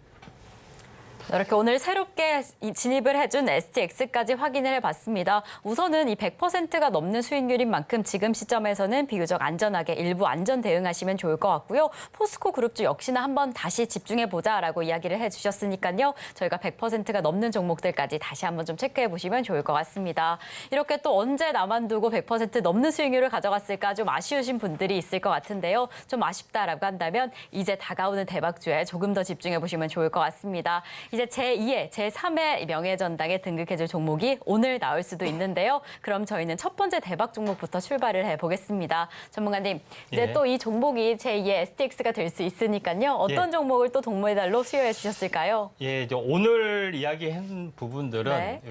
이렇게 오늘 새롭게 진입을 해준 STX까지 확인을 해봤습니다. 우선은 이 100%가 넘는 수익률인 만큼 지금 시점에서는 비교적 안전하게 일부 안전 대응하시면 좋을 것 같고요. 포스코 그룹주 역시나 한번 다시 집중해보자라고 이야기를 해주셨으니까요. 저희가 100%가 넘는 종목들까지 다시 한번 좀 체크해보시면 좋을 것 같습니다. 이렇게 또 언제 나만 두고 100% 넘는 수익률을 가져갔을까 좀 아쉬우신 분들이 있을 것 같은데요. 좀 아쉽다라고 한다면 이제 다가오는 대박주에 조금 더 집중해보시면 좋을 것 같습니다. 이제 제2의, 제3의 명예전당에 등극해줄 종목이 오늘 나올 수도 있는데요. 그럼 저희는 첫 번째 대박 종목부터 출발을 해보겠습니다. 전문가님, 이제 예. 또 이 종목이 제2의 STX가 될 수 있으니까요. 어떤 예. 종목을 또 동메달로 수여해 주셨을까요? 예, 이제 오늘 이야기한 부분들은 네.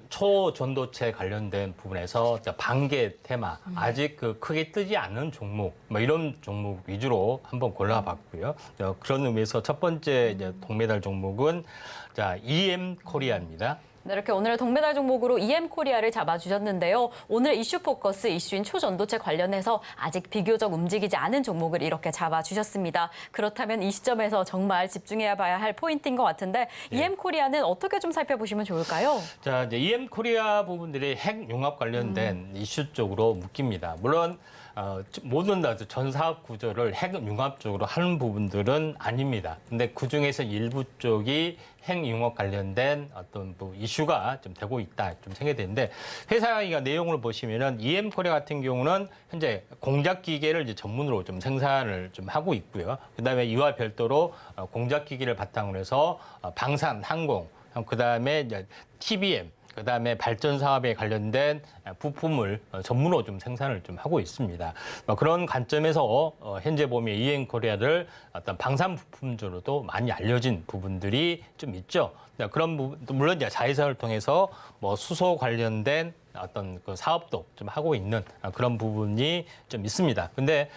초전도체 관련된 부분에서 반개 테마, 아직 그 크게 뜨지 않는 종목, 뭐 이런 종목 위주로 한번 골라봤고요. 그런 의미에서 첫 번째 이제 동메달 종목은 자 EM 코리아입니다. 네, 이렇게 오늘 동메달 종목으로 EM코리아를 잡아주셨는데요. 오늘 이슈 포커스 이슈인 초전도체 관련해서 아직 비교적 움직이지 않은 종목을 이렇게 잡아주셨습니다. 그렇다면 이 시점에서 정말 집중해야 봐야 할 포인트인 것 같은데 예. EM코리아는 어떻게 좀 살펴보시면 좋을까요? 자, 이제 EM 코리아 부분들이 핵 융합 관련된 이슈 쪽으로 묶입니다. 물론 모든 전 사업 구조를 핵 융합 쪽으로 하는 부분들은 아닙니다. 근데 그 중에서 일부 쪽이 핵 융합 관련된 어떤 뭐 이슈가 좀 되고 있다 좀 생각이 되는데 회사가 내용을 보시면은 EM 코리아 같은 경우는 현재 공작 기계를 이제 전문으로 좀 생산을 좀 하고 있고요. 그다음에 이와 별도로 공작 기계를 바탕으로 해서 방산, 항공, 그다음에 이제 TBM 그다음에 발전 사업에 관련된 부품을 전문으로 좀 생산을 좀 하고 있습니다. 그런 관점에서 현재 보면 EM코리아를 어떤 방산 부품주로도 많이 알려진 부분들이 좀 있죠. 그런 부분, 물론 이제 자회사를 통해서 뭐 수소 관련된 어떤 그 사업도 좀 하고 있는 그런 부분이 좀 있습니다. 근데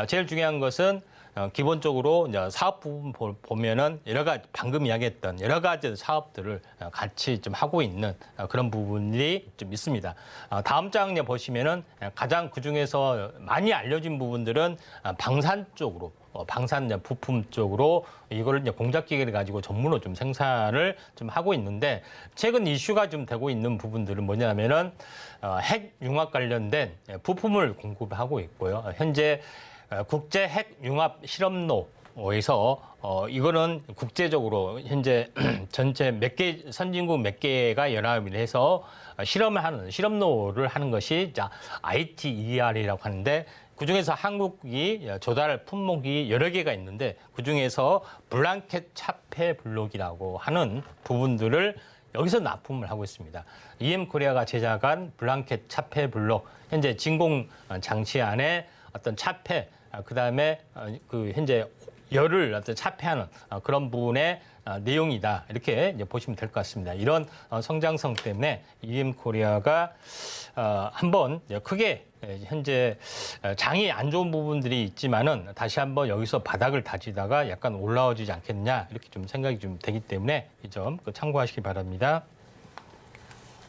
제일 중요한 것은 기본적으로 이제 사업 부분 보면은 여러 가지 방금 이야기했던 여러 가지 사업들을 같이 좀 하고 있는 그런 부분이 좀 있습니다. 다음 장 보시면은 가장 그 중에서 많이 알려진 부분들은 방산 쪽으로. 방산 부품 쪽으로 이거를 이제 공작 기계를 가지고 전문으로 좀 생산을 좀 하고 있는데 최근 이슈가 좀 되고 있는 부분들은 뭐냐면은 핵 융합 관련된 부품을 공급하고 있고요. 현재 국제 핵 융합 실험로에서 이거는 국제적으로 현재 전체 몇 개 선진국 몇 개가 연합을 해서 실험을 하는 실험로를 하는 것이 ITER이라고 하는데 그중에서 한국이 조달 품목이 여러 개가 있는데 그중에서 블랑켓 차폐 블록이라고 하는 부분들을 여기서 납품을 하고 있습니다. EM코리아가 제작한 블랑켓 차폐 블록, 현재 진공 장치 안에 어떤 차폐, 그다음에 그 현재 열을 어떤 차폐하는 그런 부분의 내용이다. 이렇게 이제 보시면 될 것 같습니다. 이런 성장성 때문에 EM코리아가 한번 크게 현재 장이 안 좋은 부분들이 있지만은 다시 한번 여기서 바닥을 다지다가 약간 올라오지 않겠냐 이렇게 좀 생각이 좀 되기 때문에 이 점 참고하시기 바랍니다.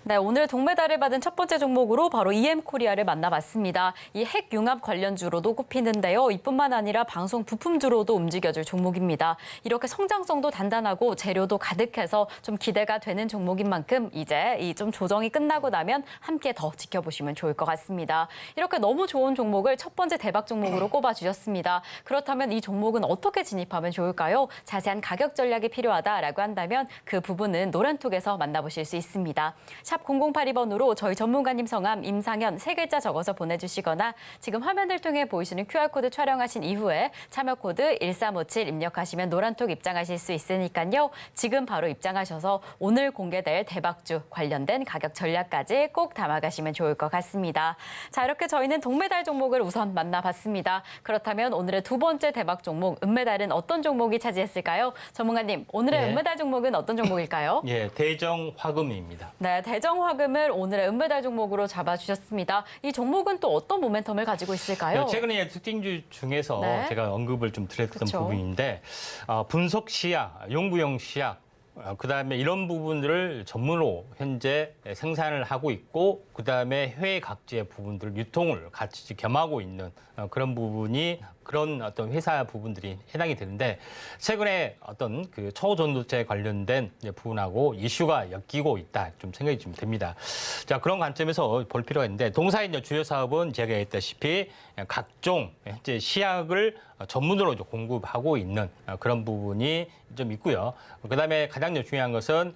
네, 오늘 동메달을 받은 첫 번째 종목으로 바로 EM코리아를 만나봤습니다. 이 핵융합 관련주로도 꼽히는데요. 이뿐만 아니라 방송 부품주로도 움직여줄 종목입니다. 이렇게 성장성도 단단하고 재료도 가득해서 좀 기대가 되는 종목인 만큼 이제 이 좀 조정이 끝나고 나면 함께 더 지켜보시면 좋을 것 같습니다. 이렇게 너무 좋은 종목을 첫 번째 대박 종목으로 꼽아주셨습니다. 그렇다면 이 종목은 어떻게 진입하면 좋을까요? 자세한 가격 전략이 필요하다라고 한다면 그 부분은 노란톡에서 만나보실 수 있습니다. 샵 0082번으로 저희 전문가님 성함 임상현 3글자 적어서 보내주시거나 지금 화면을 통해 보이시는 QR코드 촬영하신 이후에 참여코드 1357 입력하시면 노란톡 입장하실 수 있으니까요. 지금 바로 입장하셔서 오늘 공개될 대박주 관련된 가격 전략까지 꼭 담아가시면 좋을 것 같습니다. 자, 이렇게 저희는 동메달 종목을 우선 만나봤습니다. 그렇다면 오늘의 두 번째 대박 종목 은메달은 어떤 종목이 차지했을까요? 전문가님, 오늘의 은메달 종목은 어떤 종목일까요? 예, 대정화금입니다. 네, 대정화금을 오늘의 은메달 종목으로 잡아주셨습니다. 이 종목은 또 어떤 모멘텀을 가지고 있을까요? 최근에 특징주 중에서 네. 제가 언급을 좀 드렸던 그쵸. 부분인데 분석 시약, 연구용 시약, 그다음에 이런 부분들을 전문으로 현재 생산을 하고 있고 그다음에 해외 각지의 부분들 유통을 같이 겸하고 있는 그런 부분이 그런 어떤 회사 부분들이 해당이 되는데 최근에 어떤 그 초전도체 관련된 부분하고 이슈가 엮이고 있다 좀 생각이 좀 됩니다. 자, 그런 관점에서 볼 필요가 있는데 동사의 주요 사업은 제가 얘기했다시피 각종 현재 시약을 전문으로 공급하고 있는 그런 부분이 좀 있고요. 그다음에 가장 중요한 것은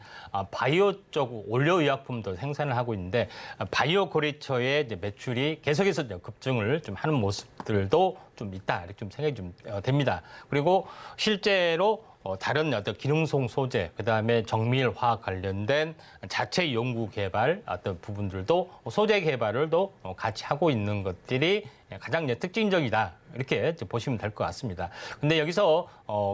바이오 쪽 원료의약품도 생산을 하고 있는데 바이오 거래처의 매출이 계속해서 급증을 좀 하는 모습들도 좀 있다 이렇게 좀 생각이 좀 됩니다. 그리고 실제로 다른 어떤 기능성 소재, 그다음에 정밀화학 관련된 자체 연구 개발 어떤 부분들도 소재 개발을 또 같이 하고 있는 것들이 가장 특징적이다 이렇게 보시면 될 것 같습니다. 근데 여기서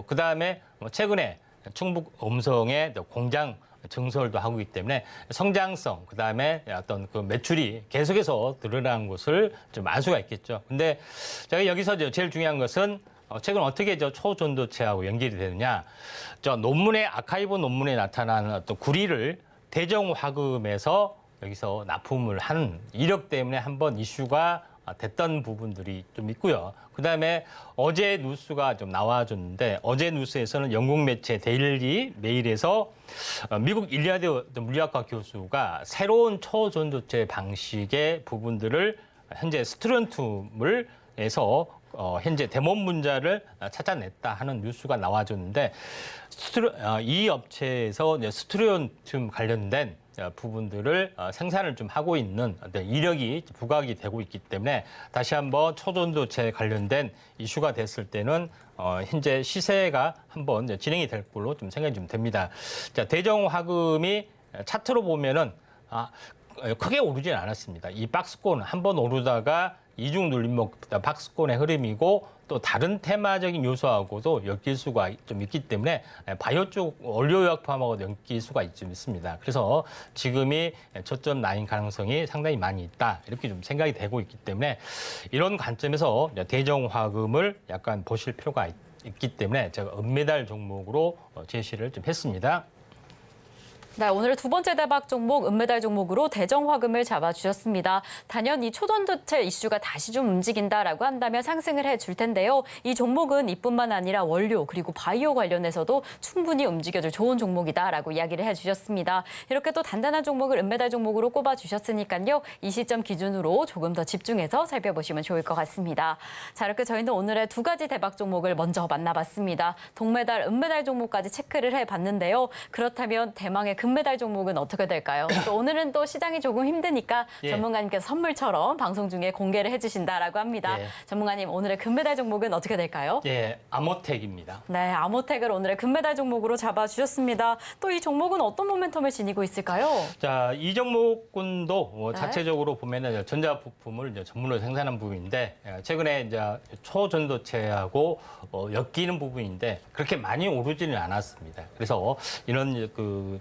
그다음에 최근에 충북 음성의 공장 증설도 하고 있기 때문에 성장성, 그다음에 어떤 그 매출이 계속해서 늘어나는 것을 좀 알 수가 있겠죠. 근데 제가 여기서 제일 중요한 것은 최근 어떻게 초전도체하고 연결이 되느냐. 논문의 아카이브 논문에 나타나는 어떤 구리를 대정화금에서 여기서 납품을 하는 이력 때문에 한번 이슈가 됐던 부분들이 좀 있고요. 그다음에 어제 뉴스가 좀 나와줬는데 어제 뉴스에서는 영국 매체 데일리 메일에서 미국 일리아드 물리학과 교수가 새로운 초전도체 방식의 부분들을 현재 스트론튬을 해서 현재 대몬 분자를 찾아냈다 하는 뉴스가 나와줬는데 이 업체에서 스트론튬 관련된 부분들을 생산을 좀 하고 있는 이력이 부각이 되고 있기 때문에 다시 한번 초전도체 관련된 이슈가 됐을 때는 현재 시세가 한번 진행이 될 걸로 좀 생각이 좀 됩니다. 자, 대정화금이 차트로 보면은 크게 오르진 않았습니다. 이 박스권 한번 오르다가 이중 눌림목 박스권의 흐름이고 또 다른 테마적인 요소하고도 엮일 수가 좀 있기 때문에 바이오 쪽 원료의학 포함하고도 엮일 수가 좀 있습니다. 그래서 지금이 저점 라인 가능성이 상당히 많이 있다 이렇게 좀 생각이 되고 있기 때문에 이런 관점에서 대정화금을 약간 보실 필요가 있기 때문에 제가 은메달 종목으로 제시를 좀 했습니다. 네, 오늘 두 번째 대박 종목 은메달 종목으로 대정화금을 잡아주셨습니다. 단연 이 초전도체 이슈가 다시 좀 움직인다라고 한다면 상승을 해줄 텐데요. 이 종목은 이뿐만 아니라 원료 그리고 바이오 관련해서도 충분히 움직여줄 좋은 종목이다라고 이야기를 해주셨습니다. 이렇게 또 단단한 종목을 은메달 종목으로 꼽아주셨으니까요. 이 시점 기준으로 조금 더 집중해서 살펴보시면 좋을 것 같습니다. 자, 이렇게 저희는 오늘의 두 가지 대박 종목을 먼저 만나봤습니다. 동메달, 은메달 종목까지 체크를 해봤는데요. 그렇다면 대망의 금메달 종목은 어떻게 될까요? 또 오늘은 또 시장이 조금 힘드니까 전문가님께서 선물처럼 방송 중에 공개를 해주신다라고 합니다. 전문가님, 오늘의 금메달 종목은 어떻게 될까요? 예, 아모텍입니다. 네, 아모텍을 오늘의 금메달 종목으로 잡아주셨습니다. 또 이 종목은 어떤 모멘텀을 지니고 있을까요? 자, 이 종목군도 자체적으로 보면은 전자부품을 이제 전문으로 생산한 부분인데 최근에 이제 초전도체하고 엮이는 부분인데 그렇게 많이 오르지는 않았습니다. 그래서 이런 그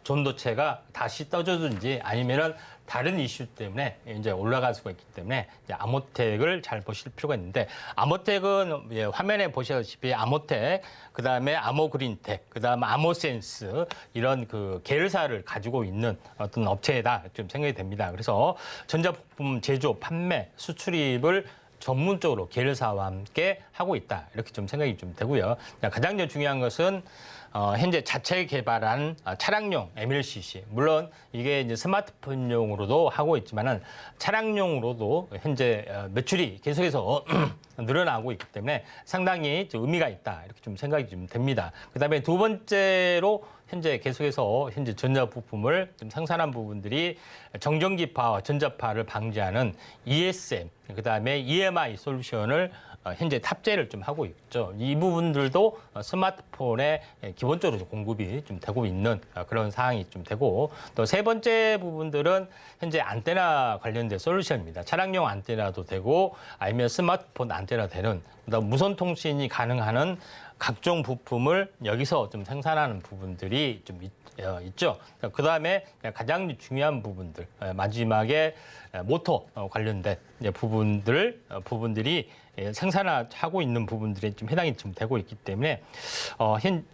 전도체가 다시 떠주든지 아니면은 다른 이슈 때문에 이제 올라갈 수가 있기 때문에 이제 아모텍을 잘 보실 필요가 있는데 아모텍은 화면에 보시다시피 아모텍, 그다음에 아모그린텍, 그다음에 아모센스 이런 그 계열사를 가지고 있는 어떤 업체다 좀 생각이 됩니다. 그래서 전자부품 제조, 판매, 수출입을 전문적으로 계열사와 함께 하고 있다 이렇게 좀 생각이 좀 되고요. 가장 중요한 것은 현재 자체 개발한 차량용 MLCC, 물론 이게 이제 스마트폰용으로도 하고 있지만은 차량용으로도 현재 매출이 계속해서 늘어나고 있기 때문에 상당히 의미가 있다 이렇게 좀 생각이 좀 됩니다. 그다음에 두 번째로 현재 계속해서 현재 전자부품을 좀 생산한 부분들이 정전기파와 전자파를 방지하는 ESM, 그다음에 EMI 솔루션을 현재 탑재를 좀 하고 있죠. 이 부분들도 스마트폰에 기본적으로 공급이 좀 되고 있는 그런 상황이 좀 되고 또 세 번째 부분들은 현재 안테나 관련된 솔루션입니다. 차량용 안테나도 되고 아니면 스마트폰 안테나 되는 그다음 무선 통신이 가능한 각종 부품을 여기서 좀 생산하는 부분들이 좀 있죠. 그 다음에 가장 중요한 부분들, 마지막에 모터 관련된 부분들이 생산하고 있는 부분들이 좀 해당이 좀 되고 있기 때문에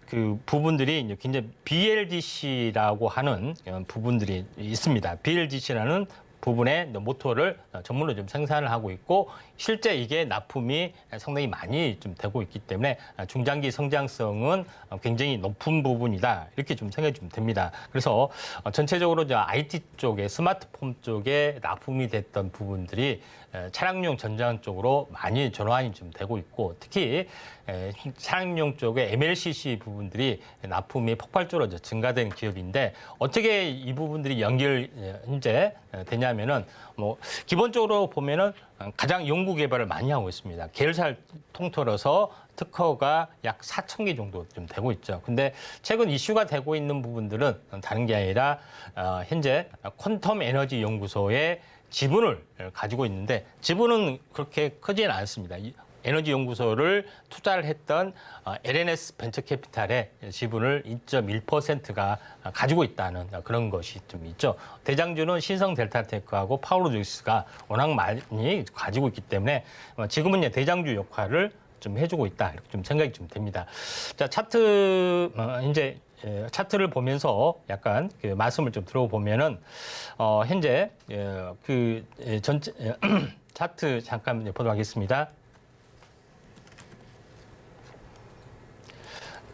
그 부분들이 굉장히 BLDC라고 하는 부분들이 있습니다. BLDC라는 부분의 모터를 전문으로 좀 생산을 하고 있고 실제 이게 납품이 상당히 많이 좀 되고 있기 때문에 중장기 성장성은 굉장히 높은 부분이다 이렇게 좀 생각이 좀 됩니다. 그래서 전체적으로 IT 쪽에 스마트폰 쪽에 납품이 됐던 부분들이 차량용 전장 쪽으로 많이 전환이 좀 되고 있고 특히 차량용 쪽에 MLCC 부분들이 납품이 폭발적으로 증가된 기업인데 어떻게 이 부분들이 현재 되냐면은 기본적으로 보면은 가장 연구 개발을 많이 하고 있습니다. 계열사를 통틀어서 특허가 약 4,000개 정도 좀 되고 있죠. 근데 최근 이슈가 되고 있는 부분들은 다른 게 아니라 현재 퀀텀 에너지 연구소의 지분을 가지고 있는데 지분은 그렇게 크지는 않습니다. 에너지 연구소를 투자를 했던 LNS 벤처캐피탈의 지분을 2.1%가 가지고 있다는 그런 것이 좀 있죠. 대장주는 신성 델타테크하고 파워로직스가 워낙 많이 가지고 있기 때문에 지금은 대장주 역할을 좀 해주고 있다 이렇게 좀 생각이 좀 됩니다. 자, 이제 차트를 보면서 약간 그 말씀을 좀 들어보면은 현재 전체 차트 잠깐 보도록 하겠습니다.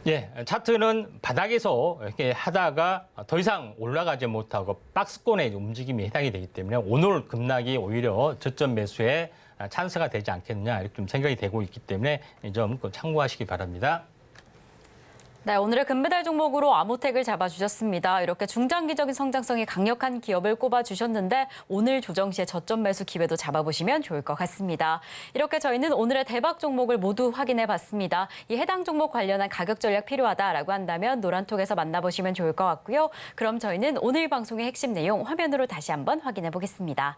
예, 차트는 바닥에서 이렇게 하다가 더 이상 올라가지 못하고 박스권의 움직임이 해당이 되기 때문에 오늘 급락이 오히려 저점 매수에 찬스가 되지 않겠느냐 이렇게 좀 생각이 되고 있기 때문에 좀 참고하시기 바랍니다. 네, 오늘의 금메달 종목으로 아모텍을 잡아주셨습니다. 이렇게 중장기적인 성장성이 강력한 기업을 꼽아주셨는데 오늘 조정 시에 저점 매수 기회도 잡아보시면 좋을 것 같습니다. 이렇게 저희는 오늘의 대박 종목을 모두 확인해봤습니다. 이 해당 종목 관련한 가격 전략 필요하다라고 한다면 노란톡에서 만나보시면 좋을 것 같고요. 그럼 저희는 오늘 방송의 핵심 내용 화면으로 다시 한번 확인해보겠습니다.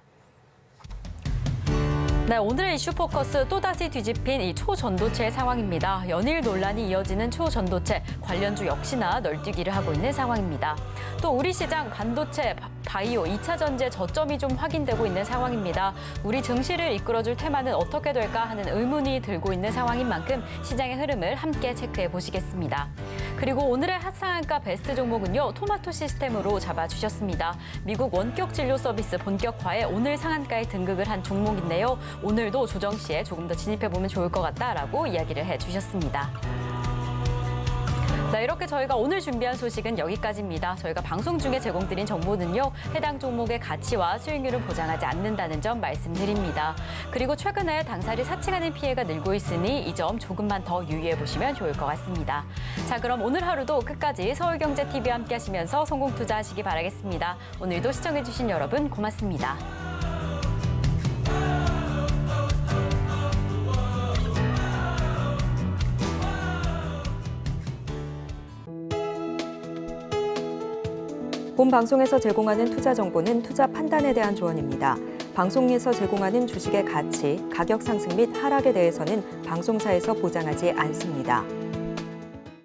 네, 오늘의 이슈 포커스 또다시 뒤집힌 이 초전도체의 상황입니다. 연일 논란이 이어지는 초전도체 관련주 역시나 널뛰기를 하고 있는 상황입니다. 또 우리 시장 반도체, 바이오, 2차 전지의 저점이 좀 확인되고 있는 상황입니다. 우리 증시를 이끌어줄 테마는 어떻게 될까 하는 의문이 들고 있는 상황인 만큼 시장의 흐름을 함께 체크해 보시겠습니다. 그리고 오늘의 핫상한가 베스트 종목은요, 토마토 시스템으로 잡아주셨습니다. 미국 원격 진료 서비스 본격화에 오늘 상한가에 등극을 한 종목인데요. 오늘도 조정 시에 조금 더 진입해보면 좋을 것 같다라고 이야기를 해주셨습니다. 네, 이렇게 저희가 오늘 준비한 소식은 여기까지입니다. 저희가 방송 중에 제공드린 정보는요, 해당 종목의 가치와 수익률을 보장하지 않는다는 점 말씀드립니다. 그리고 최근에 당사리 사칭하는 피해가 늘고 있으니 이 점 조금만 더 유의해 보시면 좋을 것 같습니다. 자, 그럼 오늘 하루도 끝까지 서울경제TV와 함께 하시면서 성공 투자하시기 바라겠습니다. 오늘도 시청해주신 여러분 고맙습니다. 본 방송에서 제공하는 투자 정보는 투자 판단에 대한 조언입니다. 방송에서 제공하는 주식의 가치, 가격 상승 및 하락에 대해서는 방송사에서 보장하지 않습니다.